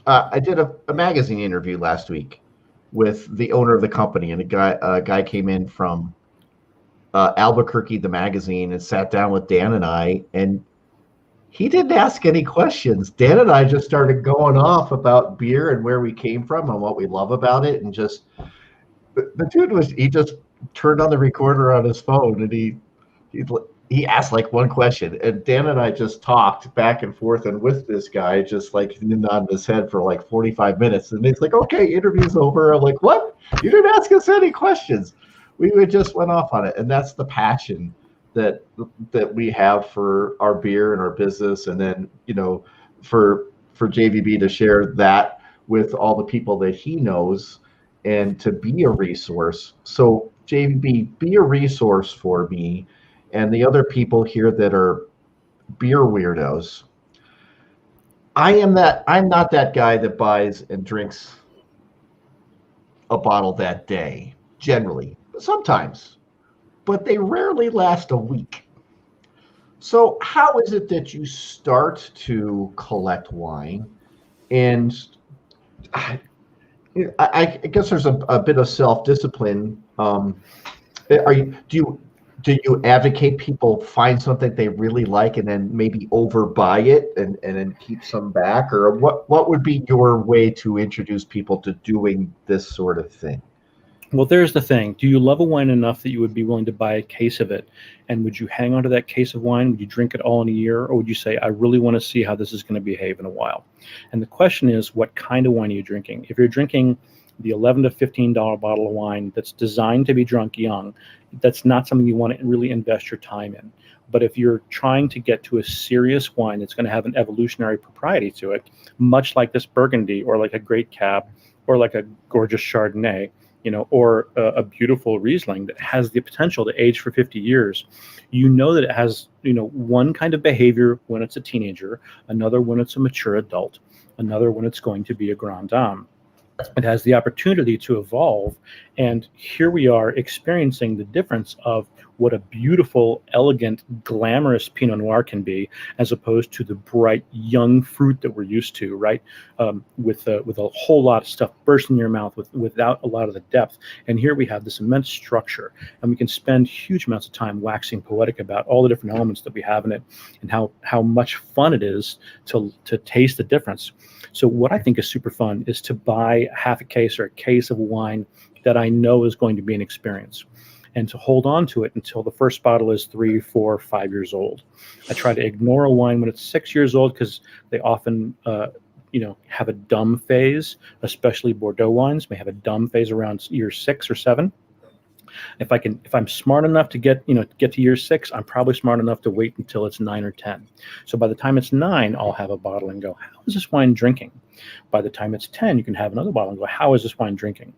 I did a magazine interview last week with the owner of the company, and a guy came in from Albuquerque, the magazine, and sat down with Dan and I, and he didn't ask any questions. Dan and I just started going off about beer and where we came from and what we love about it, and just the dude he just turned on the recorder on his phone, and he asked like one question, and Dan and I just talked back and forth, and with this guy just like nodding his head for like 45 minutes, and he's like, okay, interview's over. I'm like, what? You didn't ask us any questions. We just went off on it. And that's the passion that we have for our beer and our business. And then, for JVB to share that with all the people that he knows and to be a resource. So JVB, be a resource for me and the other people here that are beer weirdos. I'm not that guy that buys and drinks a bottle that day, generally. Sometimes, but they rarely last a week. So how is it that you start to collect wine? And I guess there's a bit of self-discipline. Do you advocate people find something they really like and then maybe overbuy it and then keep some back? Or what would be your way to introduce people to doing this sort of thing? Well, there's the thing. Do you love a wine enough that you would be willing to buy a case of it? And would you hang on to that case of wine? Would you drink it all in a year? Or would you say, I really want to see how this is going to behave in a while? And the question is, what kind of wine are you drinking? If you're drinking the $11 to $15 bottle of wine that's designed to be drunk young, that's not something you want to really invest your time in. But if you're trying to get to a serious wine that's going to have an evolutionary propriety to it, much like this Burgundy or like a great Cab or like a gorgeous Chardonnay, or a beautiful Riesling that has the potential to age for 50 years, that it has, one kind of behavior when it's a teenager, another when it's a mature adult, another when it's going to be a Grand Dame. It has the opportunity to evolve. And here we are experiencing the difference of what a beautiful, elegant, glamorous Pinot Noir can be, as opposed to the bright, young fruit that we're used to, right? With a whole lot of stuff bursting in your mouth without a lot of the depth. And here we have this immense structure, and we can spend huge amounts of time waxing poetic about all the different elements that we have in it and how much fun it is to taste the difference. So what I think is super fun is to buy half a case or a case of wine that I know is going to be an experience, and to hold on to it until the first bottle is 3, 4, 5 years old. I try to ignore a wine when it's 6 years old because they often, have a dumb phase. Especially Bordeaux wines may have a dumb phase around year 6 or 7. If I'm smart enough to get to year 6, I'm probably smart enough to wait until it's 9 or 10. So by the time it's 9, I'll have a bottle and go, how is this wine drinking? By the time it's 10, you can have another bottle and go, how is this wine drinking?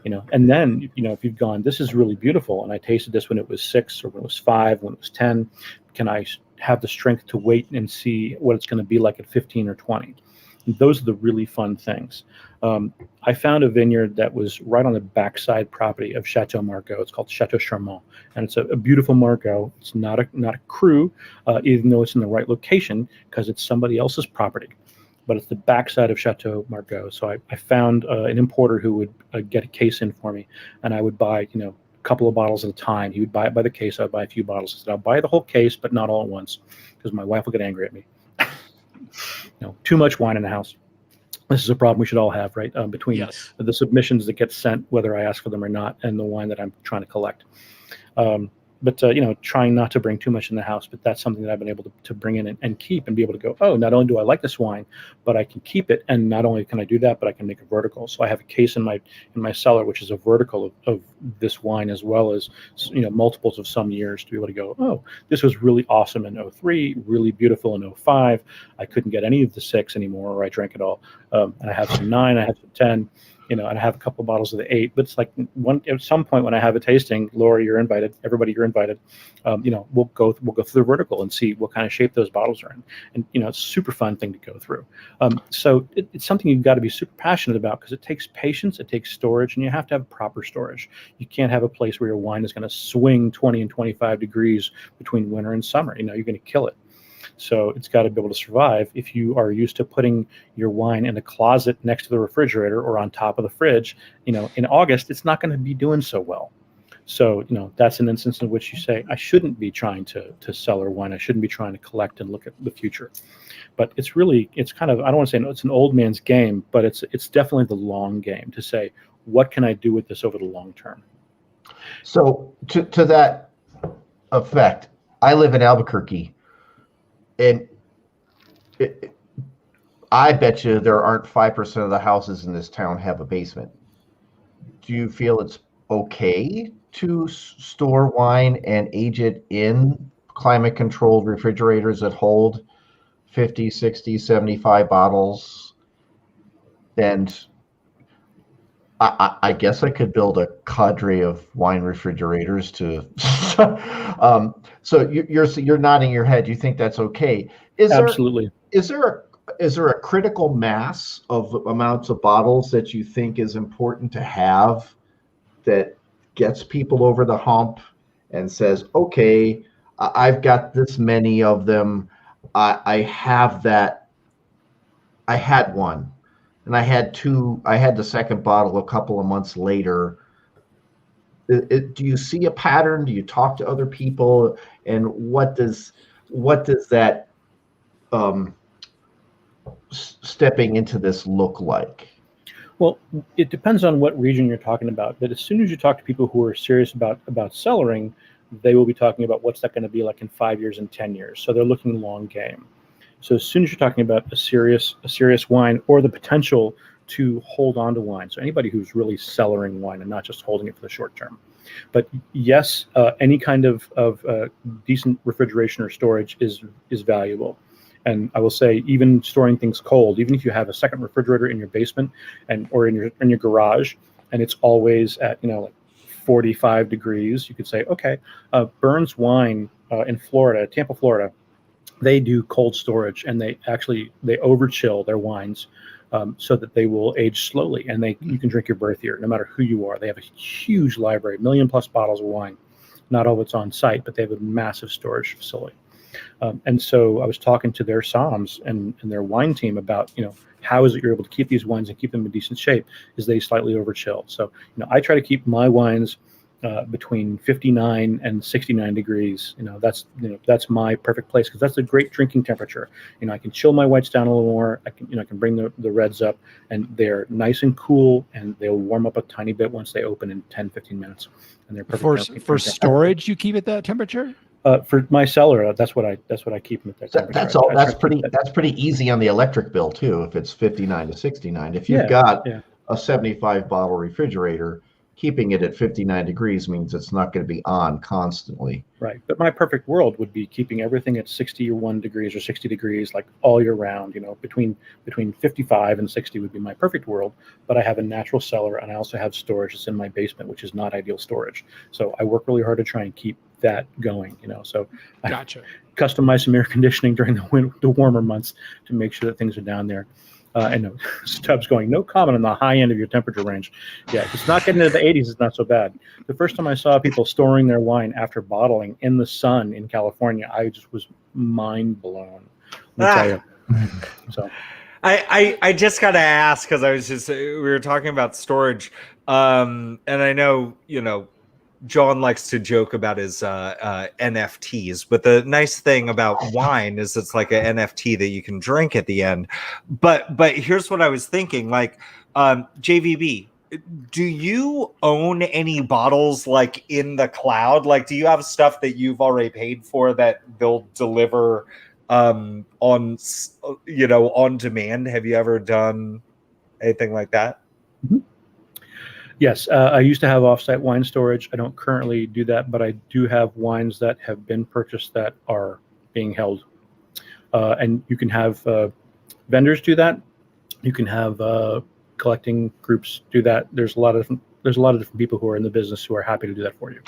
And then, if you've gone, this is really beautiful, and I tasted this when it was 6 or when it was 5, when it was 10, can I have the strength to wait and see what it's going to be like at 15 or 20? And those are the really fun things. I found a vineyard that was right on the backside property of Chateau Margaux. It's called Chateau Charmant, and it's a beautiful Margaux. It's not a cru, even though it's in the right location because it's somebody else's property. But it's the backside of Chateau Margaux. So I found an importer who would get a case in for me, and I would buy, a couple of bottles at a time. He would buy it by the case. I'd buy a few bottles. I said, I'll buy the whole case, but not all at once, because my wife will get angry at me. Too much wine in the house. This is a problem we should all have, right? Between the submissions that get sent, whether I ask for them or not, and the wine that I'm trying to collect. But trying not to bring too much in the house. But that's something that I've been able to bring in and keep, and be able to go, oh, not only do I like this wine, but I can keep it, and not only can I do that, but I can make a vertical. So I have a case in my cellar, which is a vertical of this wine, as well as multiples of some years, to be able to go, oh, this was really awesome in 03, really beautiful in 05. I couldn't get any of the 6 anymore, or I drank it all. And I have some 9, I have some 10. And I have a couple of bottles of the 8, but it's like at some point when I have a tasting, Laura, you're invited, everybody, you're invited. We'll go through the vertical and see what kind of shape those bottles are in. And, it's a super fun thing to go through. So it's something you've got to be super passionate about, because it takes patience, it takes storage, and you have to have proper storage. You can't have a place where your wine is going to swing 20 and 25 degrees between winter and summer. You're going to kill it. So it's got to be able to survive. If you are used to putting your wine in a closet next to the refrigerator or on top of the fridge, in August, it's not going to be doing so well. So, that's an instance in which you say, I shouldn't be trying to cellar wine. I shouldn't be trying to collect and look at the future. But it's kind of, I don't want to say it's an old man's game, but it's definitely the long game to say, what can I do with this over the long term? So to that effect, I live in Albuquerque. And I bet you there aren't 5% of the houses in this town have a basement. Do you feel it's okay to store wine and age it in climate-controlled refrigerators that hold 50, 60, 75 bottles? And I guess I could build a cadre of wine refrigerators to. So you're nodding your head. You think that's okay? Absolutely. Is there a critical mass of amounts of bottles that you think is important to have, that gets people over the hump and says, okay, I've got this many of them. I have that. I had one. And I had 2. I had the second bottle a couple of months later. Do you see a pattern? Do you talk to other people? And what does that stepping into this look like? Well, it depends on what region you're talking about. But as soon as you talk to people who are serious about cellaring, they will be talking about what's that going to be like in 5 years and 10 years. So they're looking long game. So as soon as you're talking about a serious wine or the potential to hold on to wine, so anybody who's really cellaring wine and not just holding it for the short term. But yes, any kind of decent refrigeration or storage is valuable. And I will say, even storing things cold, even if you have a second refrigerator in your basement or in your garage, and it's always at like 45 degrees, you could say, okay, Burns Wine in Florida, Tampa, Florida, they do cold storage, and they over chill their wines so that they will age slowly, and you can drink your birth year no matter who you are. They have a huge library, 1 million+ bottles of wine. Not all of it's on site, but they have a massive storage facility. And so I was talking to their somms and their wine team about, how is it you're able to keep these wines and keep them in decent shape? Is they slightly over chill. So, I try to keep my wines between 59 and 69 degrees. That's my perfect place, because that's a great drinking temperature. I can chill my whites down a little more. I can bring the reds up, and they're nice and cool, and they'll warm up a tiny bit once they open in 10-15 minutes. And they're perfect for storage. You keep at that temperature. For my cellar, that's what I keep them at that temperature. That's all. That's pretty easy on the electric bill too. If it's 59 to 69, if you've got a 75 bottle refrigerator, keeping it at 59 degrees means it's not going to be on constantly. Right. But my perfect world would be keeping everything at 61 degrees or 60 degrees, like all year round. Between 55 and 60 would be my perfect world. But I have a natural cellar, and I also have storage that's in my basement, which is not ideal storage. So I work really hard to try and keep that going. So gotcha. I customize some air conditioning during the warmer months to make sure that things are down there. And Stubbs going, no comment on the high end of your temperature range. Yeah, if it's not getting into the 80s, it's not so bad. The first time I saw people storing their wine after bottling in the sun in California, I just was mind blown. So I just got to ask, because we were talking about storage, and I know, John likes to joke about his NFTs, but the nice thing about wine is it's like an NFT that you can drink at the end. But here's what I was thinking, like, JVB, do you own any bottles like in the cloud? Like, do you have stuff that you've already paid for that they'll deliver on demand? Have you ever done anything like that? Mm-hmm. Yes, I used to have offsite wine storage. I don't currently do that, but I do have wines that have been purchased that are being held. And you can have vendors do that. You can have collecting groups do that. There's a lot of different people who are in the business who are happy to do that for you.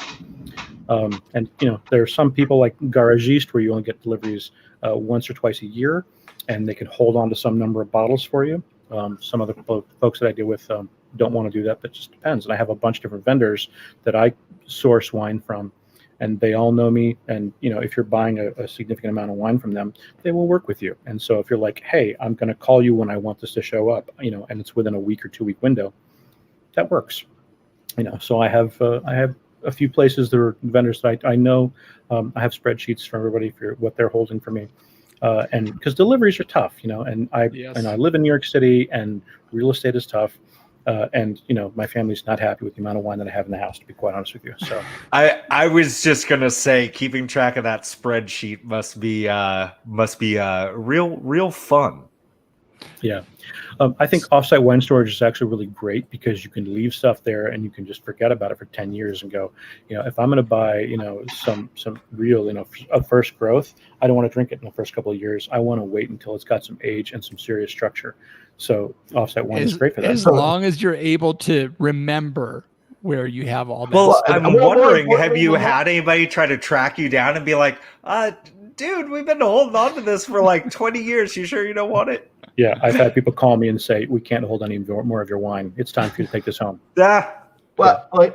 And there are some people like Garagiste where you only get deliveries once or twice a year, and they can hold on to some number of bottles for you. Some other folks that I deal with don't want to do that, but it just depends. And I have a bunch of different vendors that I source wine from, and they all know me. And if you're buying a significant amount of wine from them, they will work with you. And so if you're like, hey, I'm going to call you when I want this to show up, and it's within a week or 2 week window, that works. So I have a few places that are vendors that I know. I have spreadsheets for everybody for what they're holding for me. And because deliveries are tough, and I live in New York City, and real estate is tough. And my family's not happy with the amount of wine that I have in the house, to be quite honest with you. So I was just gonna say, keeping track of that spreadsheet must be real fun. Yeah. I think offsite wine storage is actually really great because you can leave stuff there and you can just forget about it for 10 years and go, if I'm going to buy, some real, a first growth, I don't want to drink it in the first couple of years. I want to wait until it's got some age and some serious structure. So offsite wine is great for that. As long as you're able to remember where you have all that. Well, I'm wondering, have you had anybody try to track you down and be like, dude, we've been holding on to this for like 20 years. You sure you don't want it? Yeah, I've had people call me and say, we can't hold any more of your wine. It's time for you to take this home. But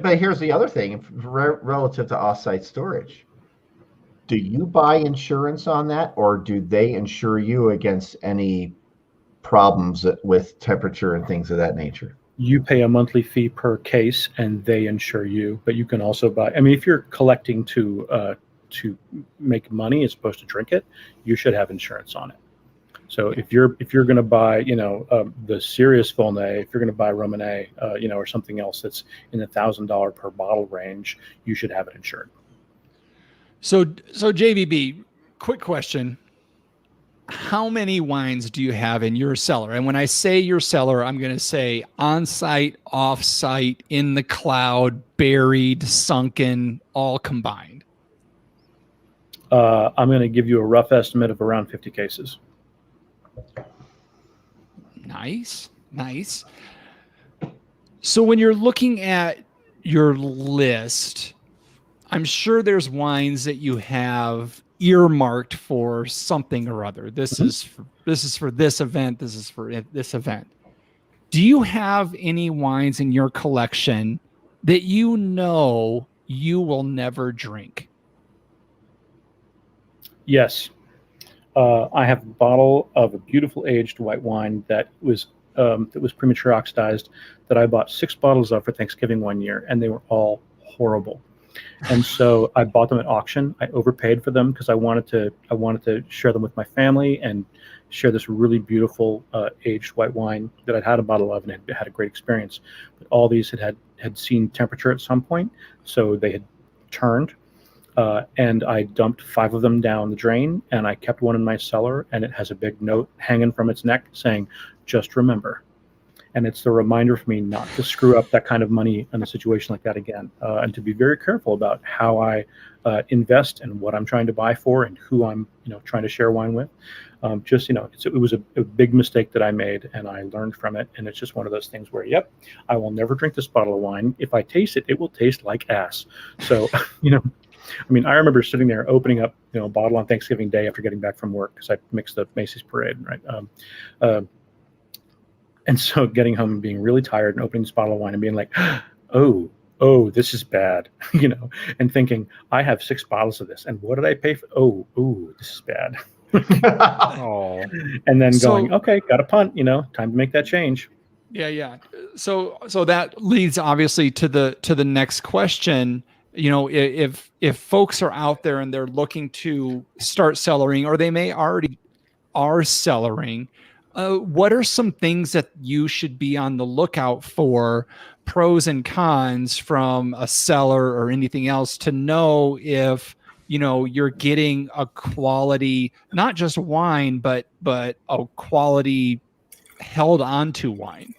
here's the other thing relative to offsite storage. Do you buy insurance on that, or do they insure you against any problems with temperature and things of that nature? You pay a monthly fee per case, and they insure you. But you can also buy. I mean, if you're collecting to make money as opposed to drink it, you should have insurance on it. So if you're going to buy, the serious Volnay, if you're going to buy Romanée, or something else that's in the $1,000 per bottle range, you should have it insured. So JVB, quick question. How many wines do you have in your cellar? And when I say your cellar, I'm going to say on-site, off-site, in the cloud, buried, sunken, all combined. I'm going to give you a rough estimate of around 50 cases. Nice. So when you're looking at your list, I'm sure there's wines that you have earmarked for something or other. This is for this event. This is for this event. Do you have any wines in your collection that you know you will never drink? Yes. I have a bottle of a beautiful aged white wine that was premature oxidized that I bought 6 bottles of for Thanksgiving one year, and they were all horrible. And so I bought them at auction. I overpaid for them because I wanted to share them with my family and share this really beautiful aged white wine that I'd had a bottle of and had a great experience. But all these had seen temperature at some point, so they had turned. And I dumped 5 of them down the drain, and I kept one in my cellar, and it has a big note hanging from its neck saying, "Just remember." And it's the reminder for me not to screw up that kind of money in a situation like that again, and to be very careful about how I invest and what I'm trying to buy for and who I'm trying to share wine with. It was a big mistake that I made, and I learned from it. And it's just one of those things where, yep, I will never drink this bottle of wine. If I taste it, it will taste like ass. So, I remember sitting there opening up a bottle on Thanksgiving Day after getting back from work because I mixed the Macy's parade, right? And so getting home and being really tired and opening this bottle of wine and being like, oh, this is bad, and thinking, I have 6 bottles of this. And what did I pay for? Oh, this is bad. Oh. And then going, okay, got a punt, time to make that change. Yeah. So that leads obviously to the next question. If folks are out there and they're looking to start cellaring, or they may already are cellaring, what are some things that you should be on the lookout for, pros and cons from a cellar or anything else, to know if you're getting a quality, not just wine, but a quality held onto wine?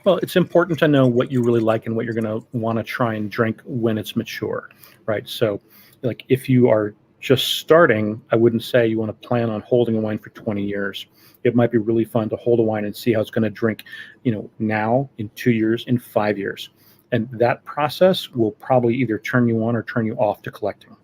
Well, it's important to know what you really like and what you're going to want to try and drink when it's mature, right? So, like, if you are just starting, I wouldn't say you want to plan on holding a wine for 20 years. It might be really fun to hold a wine and see how it's going to drink, now, in 2 years, in 5 years. And that process will probably either turn you on or turn you off to collecting.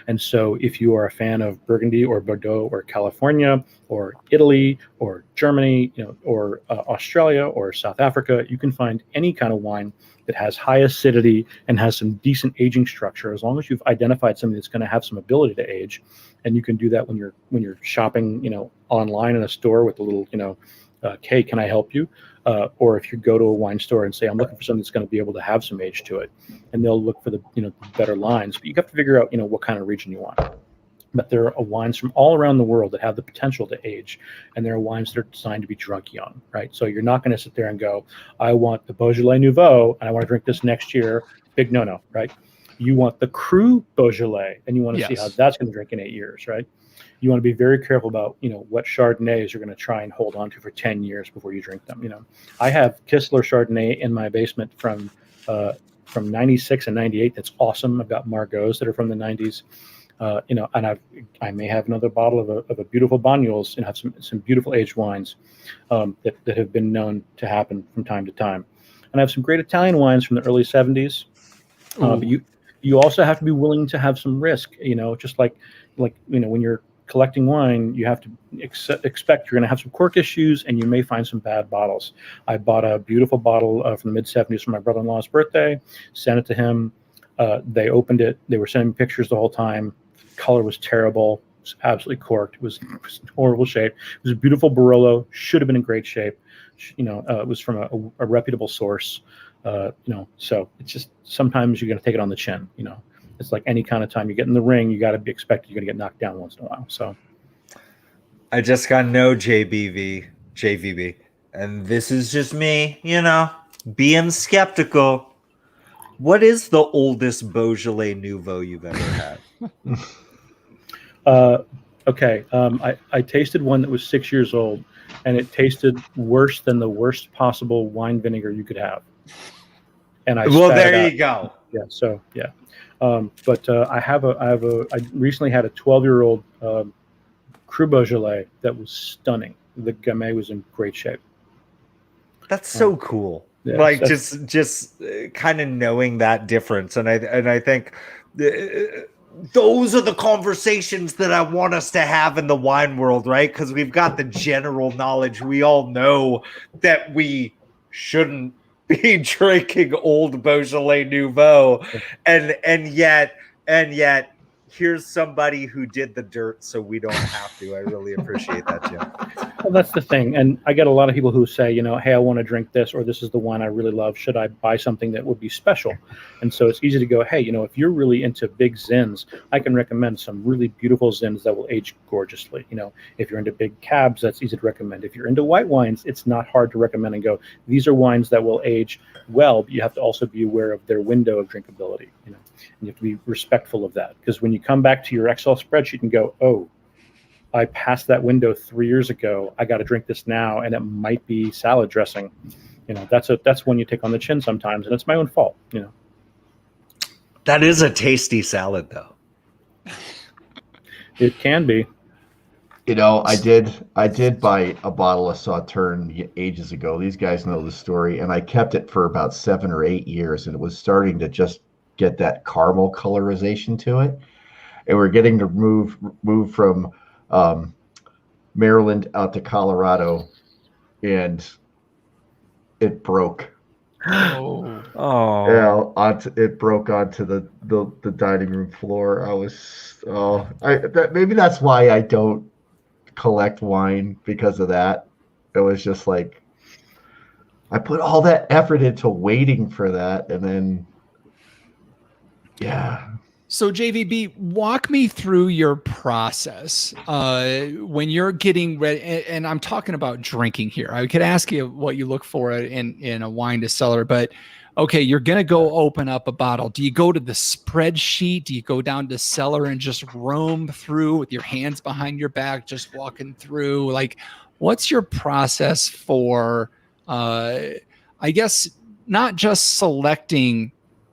And so if you are a fan of Burgundy or Bordeaux or California or Italy or Germany, or Australia or South Africa, you can find any kind of wine that has high acidity and has some decent aging structure, as long as you've identified something that's going to have some ability to age. And you can do that when you're shopping, online in a store with a little, hey, can I help you? Or if you go to a wine store and say, I'm looking for something that's going to be able to have some age to it, and they'll look for the better lines. But you have to figure out what kind of region you want. But there are wines from all around the world that have the potential to age, and there are wines that are designed to be drunk young, right? So you're not going to sit there and go, I want the Beaujolais Nouveau and I want to drink this next year. Big no, right? You want the Cru Beaujolais, and you want to see how that's going to drink in 8 years, right? You want to be very careful about, what Chardonnays you're going to try and hold on to for 10 years before you drink them. I have Kistler Chardonnay in my basement from 96 and 98. That's awesome. I've got Margaux that are from the 90s. And I may have another bottle of a beautiful Banyuls and have some beautiful aged wines that have been known to happen from time to time. And I have some great Italian wines from the early 70s. But you also have to be willing to have some risk. Just like when you're collecting wine, you have to expect you're going to have some cork issues, and you may find some bad bottles. I bought a beautiful bottle from the mid-70s for my brother-in-law's birthday, sent it to him. They opened it. They were sending me pictures the whole time. Color was terrible. It was absolutely corked. It was in horrible shape. It was a beautiful Barolo. Should have been in great shape. It was from a reputable source. So it's just, sometimes you're going to take it on the chin. It's like any kind of time you get in the ring, you got to be expected you're going to get knocked down once in a while. So I just got no JVB, and this is just me, being skeptical. What is the oldest Beaujolais Nouveau you've ever had? Okay, I tasted one that was 6 years old, and it tasted worse than the worst possible wine vinegar you could have. And I Well, spat there it out. you go. Yeah, so yeah. But I recently had a 12-year-old Cru Beaujolais that was stunning. The Gamay was in great shape. That's so cool. Yeah, Like so just kind of knowing that difference, and I think those are the conversations that I want us to have in the wine world, right? Because we've got the general knowledge. We all know that we shouldn't be drinking old Beaujolais Nouveau, and yet here's somebody who did the dirt so we don't have to. I really appreciate that, Jim. Well, that's the thing. And I get a lot of people who say, hey, I want to drink this, or this is the wine I really love. Should I buy something that would be special? And so it's easy to go, hey, if you're really into big Zins, I can recommend some really beautiful Zins that will age gorgeously. If you're into big cabs, that's easy to recommend. If you're into white wines, it's not hard to recommend and go, these are wines that will age well, but you have to also be aware of their window of drinkability. And you have to be respectful of that. Because when you come back to your Excel spreadsheet and go, oh, I passed that window 3 years ago, I got to drink this now, and it might be salad dressing. That's when you take on the chin sometimes, and it's my own fault. That is a tasty salad, though. It can be. I did buy a bottle of Sauterne ages ago. These guys know the story, and I kept it for about 7 or 8 years, and it was starting to just get that caramel colorization to it. And we're getting to move from Maryland out to Colorado, and it broke. Oh, Yeah, it broke onto the dining room floor. Maybe that's why I don't collect wine, because of that. It was just like I put all that effort into waiting for that, and then yeah. So JVB, walk me through your process when you're getting ready, and I'm talking about drinking here. I could ask you what you look for in a wine to cellar, but okay, you're gonna go open up a bottle. Do you go to the spreadsheet? Do you go down to cellar and just roam through with your hands behind your back, just walking through? Like, what's your process for? I guess not just selecting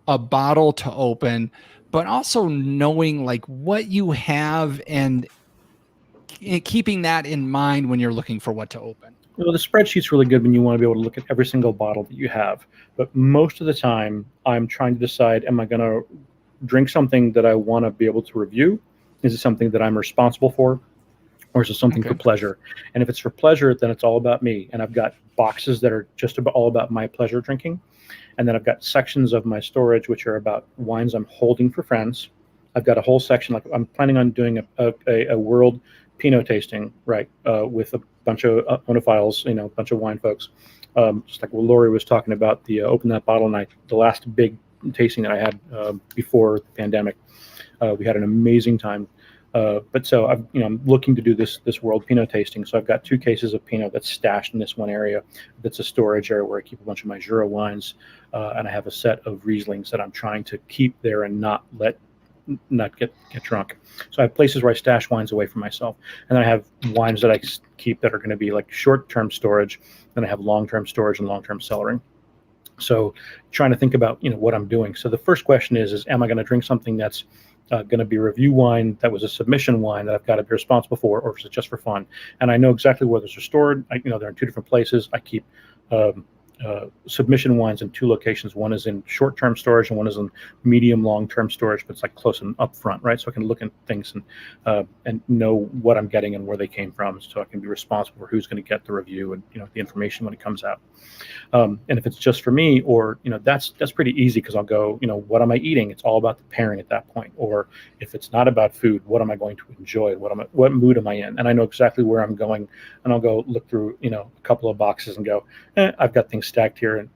a bottle to open, but also knowing like what you have and keeping that in mind when you're looking for what to open. Well, the spreadsheet's really good when you want to be able to look at every single bottle that you have. But most of the time, I'm trying to decide, am I going to drink something that I want to be able to review? Is it something that I'm responsible for? Or is it something for pleasure? And if it's for pleasure, then it's all about me. And I've got boxes that are just all about my pleasure drinking. And then I've got sections of my storage, which are about wines I'm holding for friends. I've got a whole section, like I'm planning on doing a world Pinot tasting, right, with a bunch of onophiles, a bunch of wine folks. Just like what Lori was talking about, the Open That Bottle night, the last big tasting that I had before the pandemic. We had an amazing time. But so I'm looking to do this world Pinot tasting. So I've got 2 cases of Pinot that's stashed in this one area. That's a storage area where I keep a bunch of my Jura wines, and I have a set of Rieslings that I'm trying to keep there and not get drunk. So I have places where I stash wines away from myself, and then I have wines that I keep that are going to be like short-term storage. Then I have long-term storage and long-term cellaring. So trying to think about what I'm doing. So the first question is am I going to drink something that's going to be a review wine that was a submission wine that I've got to be responsible for, or is it just for fun? And I know exactly where those are stored. They're in 2 different places. I keep submission wines in 2 locations. One is in short-term storage and one is in medium long-term storage, but it's like close and up front, right? So I can look at things and know what I'm getting and where they came from, so I can be responsible for who's going to get the review and the information when it comes out. And if it's just for me, or that's pretty easy, because I'll go, what am I eating? It's all about the pairing at that point. Or if it's not about food, what am I going to enjoy? What mood am I in? And I know exactly where I'm going, and I'll go look through a couple of boxes and go, I've got things stacked here, and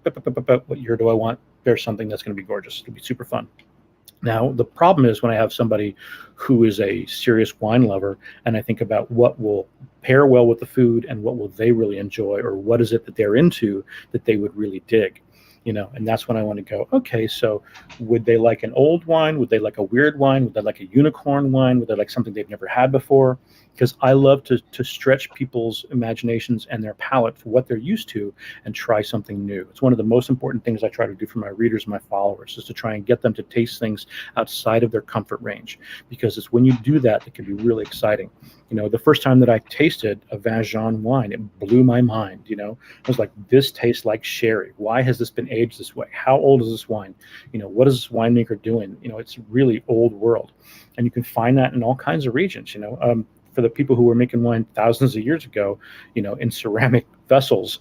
what year do I want? There's something that's going to be gorgeous. It'll be super fun. Now, the problem is when I have somebody who is a serious wine lover and I think about what will pair well with the food and what will they really enjoy, or what is it that they're into that they would really dig, and that's when I want to go, okay, so would they like an old wine? Would they like a weird wine? Would they like a unicorn wine? Would they like something they've never had before? Because I love to stretch people's imaginations and their palate for what they're used to and try something new. It's one of the most important things I try to do for my readers and my followers, is to try and get them to taste things outside of their comfort range, because it's when you do that that can be really exciting. The first time that I tasted a vanBergen wine, it blew my mind. I was like, this tastes like sherry. Why has this been aged this way? How old is this wine? What is this winemaker doing? It's really old world. And you can find that in all kinds of regions, for the people who were making wine thousands of years ago, in ceramic vessels,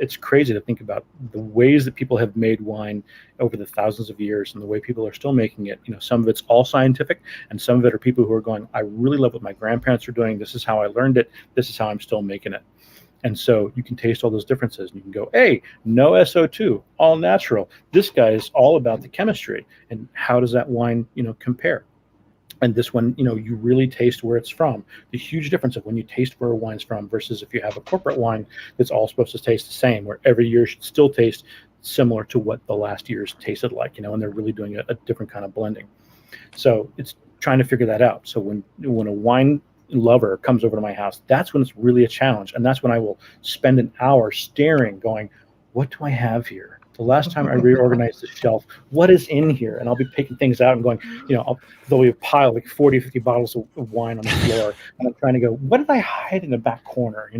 it's crazy to think about the ways that people have made wine over the thousands of years and the way people are still making it. Some of it's all scientific, and some of it are people who are going, I really love what my grandparents are doing. This is how I learned it. This is how I'm still making it. And so you can taste all those differences, and you can go, hey, no SO2, all natural. This guy is all about the chemistry, and how does that wine, compare? And this one, you really taste where it's from. The huge difference of when you taste where a wine's from versus if you have a corporate wine that's all supposed to taste the same, where every year should still taste similar to what the last year's tasted like, and they're really doing a different kind of blending. So it's trying to figure that out. So when a wine lover comes over to my house, that's when it's really a challenge. And that's when I will spend an hour staring, going, what do I have here? The last time I reorganized the shelf, what is in here? And I'll be picking things out and going, there'll be a pile, like 40, 50 bottles of wine on the floor. And I'm trying to go, what did I hide in the back corner?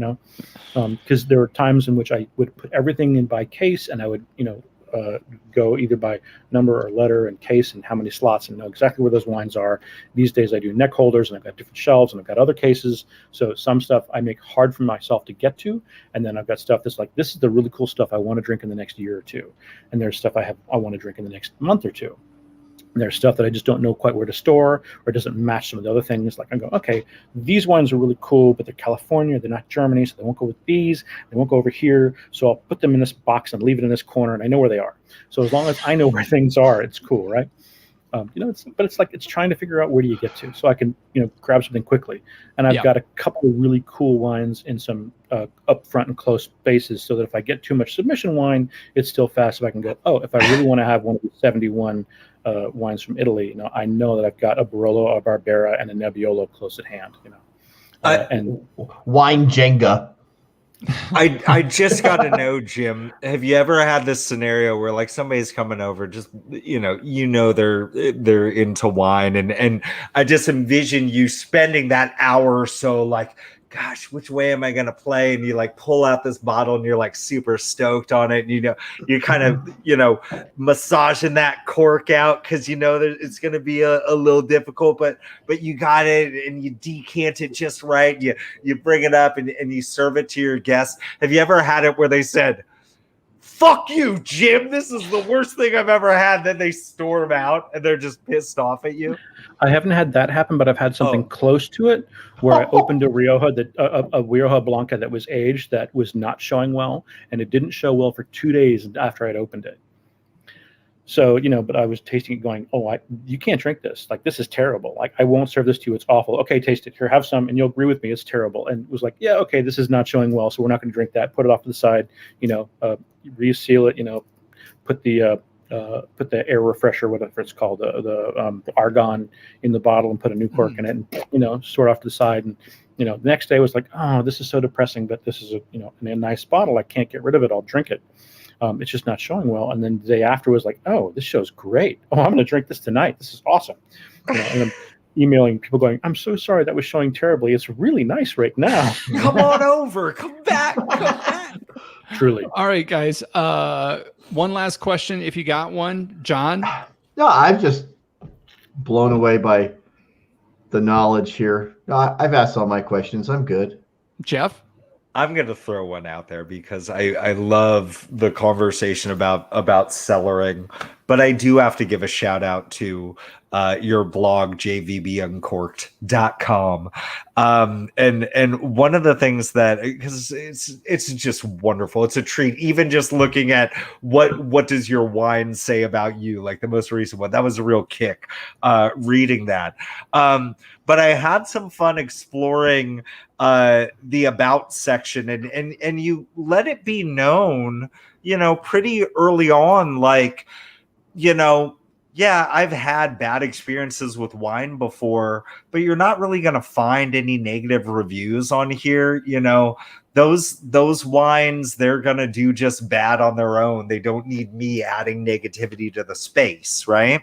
Because there were times in which I would put everything in by case, and I would, go either by number or letter and case and how many slots, and know exactly where those wines are. These days I do neck holders, and I've got different shelves, and I've got other cases. So some stuff I make hard for myself to get to, and then I've got stuff that's like, this is the really cool stuff I want to drink in the next year or two. And there's stuff I want to drink in the next month or two. And there's stuff that I just don't know quite where to store, or doesn't match some of the other things. Like I go, okay, these wines are really cool, but they're California, they're not Germany, so they won't go with these. They won't go over here. So I'll put them in this box and leave it in this corner, and I know where they are. So as long as I know where things are, it's cool, right? It's trying to figure out where do you get to, so I can, grab something quickly. And I've got a couple of really cool wines in some up front and close spaces, so that if I get too much submission wine, it's still fast. If I can go, if I really want to have one of the 71 wines from Italy, I know that I've got a Barolo, a Barbera, and a Nebbiolo close at hand. And wine Jenga. I just got to know, Jim, have you ever had this scenario where like somebody's coming over, just they're into wine, and I just envision you spending that hour or so like, gosh, which way am I going to play? And you like pull out this bottle and you're like super stoked on it. And, you're kind of, massaging that cork out, because, that it's going to be a little difficult, but you got it, and you decant it just right. You bring it up and you serve it to your guests. Have you ever had it where they said, fuck you, Jim, this is the worst thing I've ever had, then they storm out and they're just pissed off at you? I haven't had that happen, but I've had something close to it, where I opened a Rioja a Rioja Blanca that was aged, that was not showing well, and it didn't show well for 2 days after I'd opened it. So, but I was tasting it going, you can't drink this. Like, this is terrible. Like, I won't serve this to you. It's awful. Okay, taste it. Here, have some, and you'll agree with me. It's terrible. And it was like, yeah, okay, this is not showing well, so we're not going to drink that. Put it off to the side, reseal it, put the air refresher, whatever it's called, the argon in the bottle, and put a new cork in it, and, sort off to the side. And, the next day was like, oh, this is so depressing, but this is a nice bottle. I can't get rid of it. I'll drink it. It's just not showing well. And then the day after was like, oh, this show's great. Oh, I'm going to drink this tonight. This is awesome. And I'm emailing people going, I'm so sorry that was showing terribly. It's really nice right now. Come on over. Come back. Come back. Truly. All right, guys. One last question, if you got one, John. No, I'm just blown away by the knowledge here. No, I've asked all my questions. I'm good. Jeff? I'm gonna throw one out there because I love the conversation about cellaring, but I do have to give a shout out to your blog jvbuncorked.com. And one of the things that, because it's just wonderful, it's a treat, even just looking at what does your wine say about you, like the most recent one, that was a real kick reading that. But I had some fun exploring the about section, and you let it be known, pretty early on, like, yeah, I've had bad experiences with wine before, but you're not really going to find any negative reviews on here. Those wines, they're going to do just bad on their own. They don't need me adding negativity to the space, right?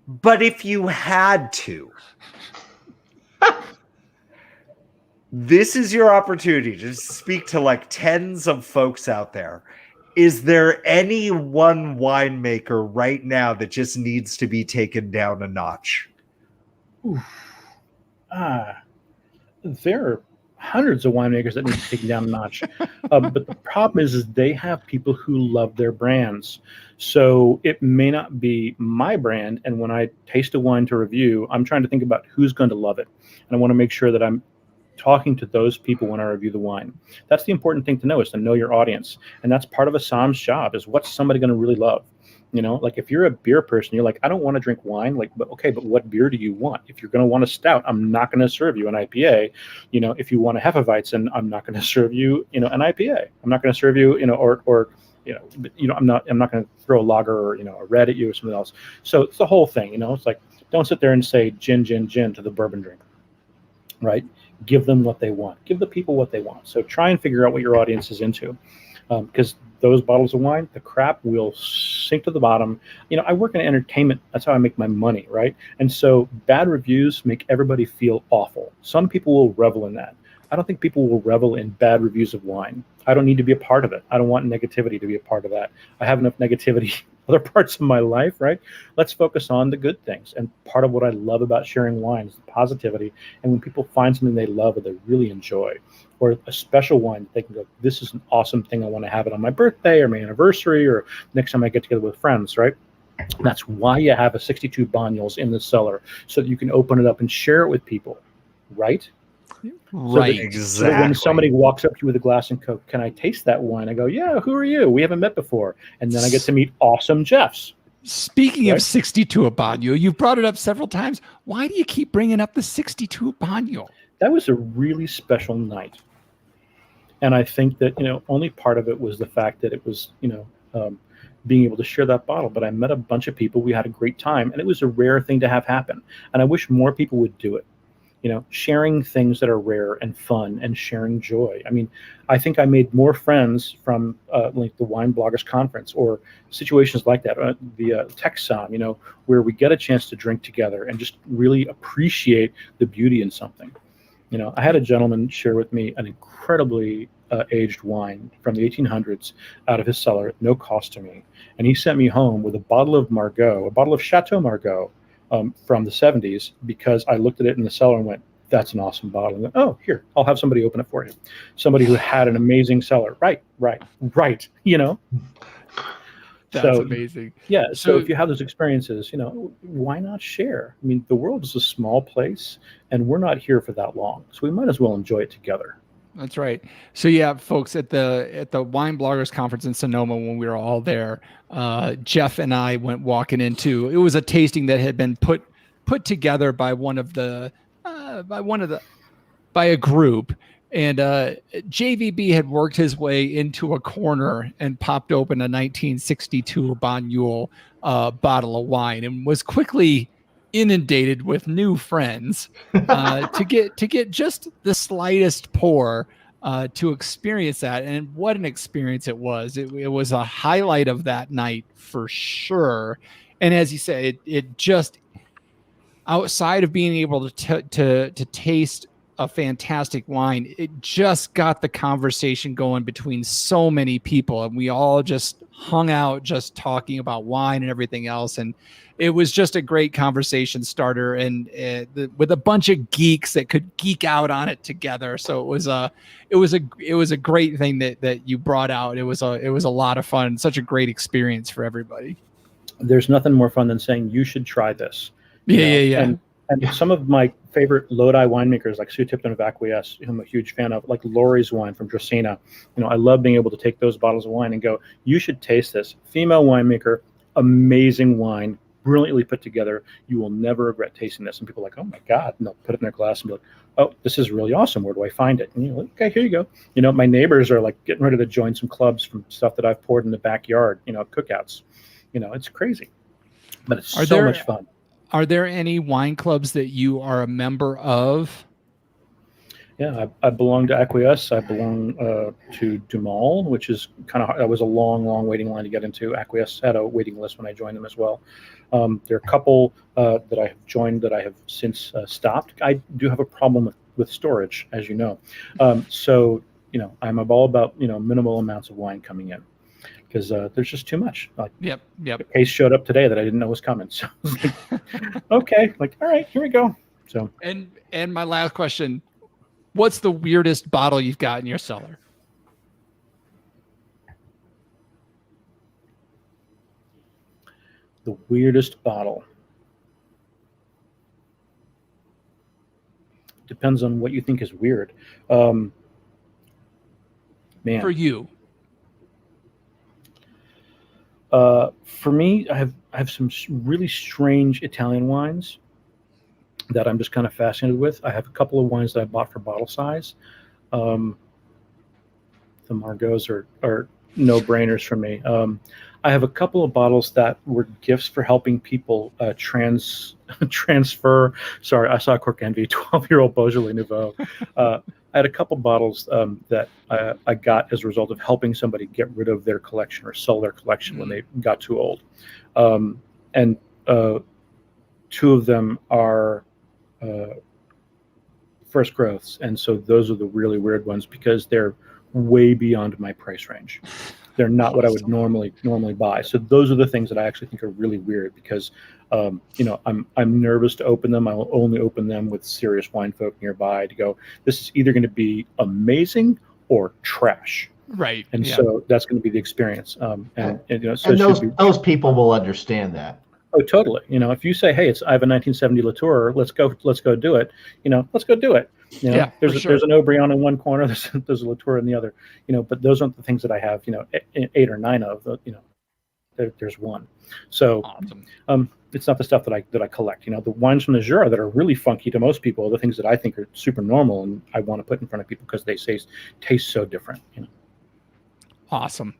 But if you had to, this is your opportunity to speak to like tens of folks out there. Is there any one winemaker right now that just needs to be taken down a notch? There are hundreds of winemakers that need to be taken down a notch. But the problem is they have people who love their brands. So it may not be my brand. And when I taste a wine to review, I'm trying to think about who's going to love it. And I want to make sure that I'm talking to those people when I review the wine. That's the important thing to know, is to know your audience. And that's part of a som's job, is what's somebody going to really love. Like if you're a beer person, you're like, I don't want to drink wine. Like, but okay, but what beer do you want? If you're going to want a stout, I'm not going to serve you an IPA. If you want a Hefeweizen, I'm not going to serve you, an IPA. I'm not going to serve you, I'm not going to throw a lager or, a red at you or something else. So it's the whole thing, it's like, don't sit there and say gin, gin, gin to the bourbon drinker, right? Give them what they want. Give the people what they want. So try and figure out what your audience is into, because those bottles of wine, the crap will sink to the bottom. I work in entertainment. That's how I make my money, right? And so bad reviews make everybody feel awful. Some people will revel in that. I don't think people will revel in bad reviews of wine. I don't need to be a part of it. I don't want negativity to be a part of that. I have enough negativity other parts of my life, right? Let's focus on the good things. And part of what I love about sharing wine is the positivity. And when people find something they love or they really enjoy, or a special wine, they can go, this is an awesome thing. I want to have it on my birthday or my anniversary or next time I get together with friends, right? That's why you have a 62 Banyuls in the cellar, so that you can open it up and share it with people, right? Right, exactly. So when somebody walks up to you with a glass and Coke, can I taste that wine? I go, yeah, who are you? We haven't met before. And then I get to meet awesome Jeffs. Speaking of 62 Banyul, you've brought it up several times. Why do you keep bringing up the 62 Banyul? That was a really special night. And I think that, only part of it was the fact that it was, being able to share that bottle. But I met a bunch of people. We had a great time. And it was a rare thing to have happen. And I wish more people would do it. Sharing things that are rare and fun and sharing joy. I mean, I think I made more friends from like the Wine Bloggers Conference or situations like that, the Tech Som, where we get a chance to drink together and just really appreciate the beauty in something. I had a gentleman share with me an incredibly aged wine from the 1800s out of his cellar, at no cost to me. And he sent me home with a bottle of Margaux, a bottle of Chateau Margaux, from the 70s, because I looked at it in the cellar and went, that's an awesome bottle. And went, oh, here, I'll have somebody open it for you. Somebody who had an amazing cellar. Right. That's amazing. Yeah. So if you have those experiences, why not share? I mean, the world is a small place and we're not here for that long. So we might as well enjoy it together. That's right. So yeah, folks, at the Wine Bloggers Conference in Sonoma, when we were all there, Jeff and I went walking into, it was a tasting that had been put together by a group, and JVB had worked his way into a corner and popped open a 1962 Banyul bottle of wine and was quickly inundated with new friends to get just the slightest pour to experience that. And what an experience it was. It was a highlight of that night for sure. And as you say, it just, outside of being able to taste a fantastic wine. It just got the conversation going between so many people, and we all just hung out just talking about wine and everything else. And it was just a great conversation starter, and with a bunch of geeks that could geek out on it together. So it was a great thing that you brought out. It was a lot of fun, such a great experience for everybody. There's nothing more fun than saying you should try this. Yeah. And some of my favorite Lodi winemakers, like Sue Tipton of Acquiesce, who I'm a huge fan of, like Lori's wine from Dracaena. I love being able to take those bottles of wine and go, you should taste this. Female winemaker, amazing wine, brilliantly put together. You will never regret tasting this. And people are like, oh my God. And they'll put it in their glass and be like, oh, this is really awesome. Where do I find it? And you're like, okay, here you go. My neighbors are like getting ready to join some clubs from stuff that I've poured in the backyard, cookouts. It's crazy. But it's so much fun. Are there any wine clubs that you are a member of? Yeah, I belong to Acquiesce. I belong to Dumal, which is that was a long waiting line to get into. Acquiesce had a waiting list when I joined them as well. There are a couple that I have joined that I have since stopped. I do have a problem with storage, as you know. So I'm all about minimal amounts of wine coming in, because there's just too much. Yep. The case showed up today that I didn't know was coming. So I was like, okay, all right, here we go. So and my last question, what's the weirdest bottle you've got in your cellar? The weirdest bottle. Depends on what you think is weird. Man. For you. For me, I have some really strange Italian wines that I'm just kind of fascinated with. I have a couple of wines that I bought for bottle size. The Margots are no-brainers for me. I have a couple of bottles that were gifts for helping people transfer. Sorry, I saw Cork Envy, 12-year-old Beaujolais Nouveau. I had a couple bottles that I got as a result of helping somebody get rid of their collection or sell their collection when they got too old. And two of them are first growths. And so those are the really weird ones because they're way beyond my price range. They're not what I would normally buy. So those are the things that I actually think are really weird because, I'm nervous to open them. I will only open them with serious wine folk nearby to go, this is either going to be amazing or trash. Right. And so that's going to be the experience. So those people will understand that. Oh, totally. If you say, hey, I have a 1970 Latour, let's go do it. Let's go do it. There's an Aubryon in one corner, there's a Latour in the other. But those aren't the things that I have. 8 or 9 of. There's one. So awesome. It's not the stuff that I collect. The wines from the Jura that are really funky to most people are the things that I think are super normal and I want to put in front of people because they taste so different. Awesome.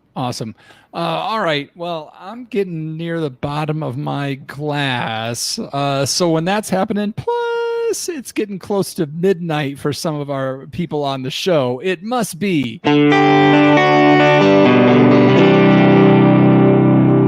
All right. Well, I'm getting near the bottom of my glass. So when that's happening, plus it's getting close to midnight for some of our people on the show, it must be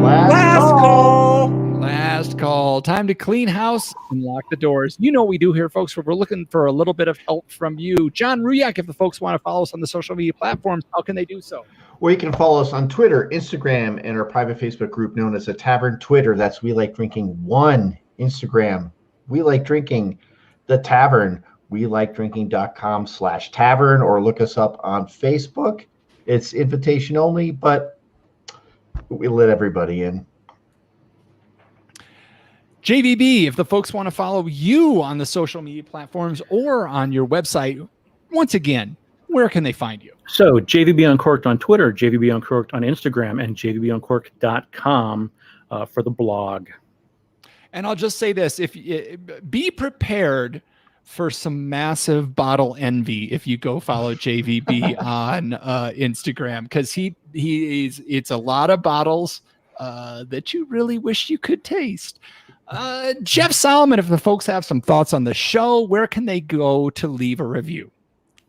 Last call. Time to clean house and lock the doors. You know what we do here, folks. We're looking for a little bit of help from you. John Ruyak, if the folks want to follow us on the social media platforms, how can they do so? Well, you can follow us on Twitter, Instagram, and our private Facebook group known as the Tavern Twitter. That's We Like Drinking 1. Instagram, We Like Drinking the Tavern. WeLikeDrinking.com/tavern, or look us up on Facebook. It's invitation only, but we let everybody in. JVB, if the folks want to follow you on the social media platforms or on your website, once again, where can they find you? So JVB Uncorked on Twitter, JVB Uncorked on Instagram, and JVBUncorked.com for the blog. And I'll just say this, be prepared for some massive bottle envy if you go follow JVB on Instagram, because it's a lot of bottles that you really wish you could taste. Jeff Solomon, if the folks have some thoughts on the show, where can they go to leave a review?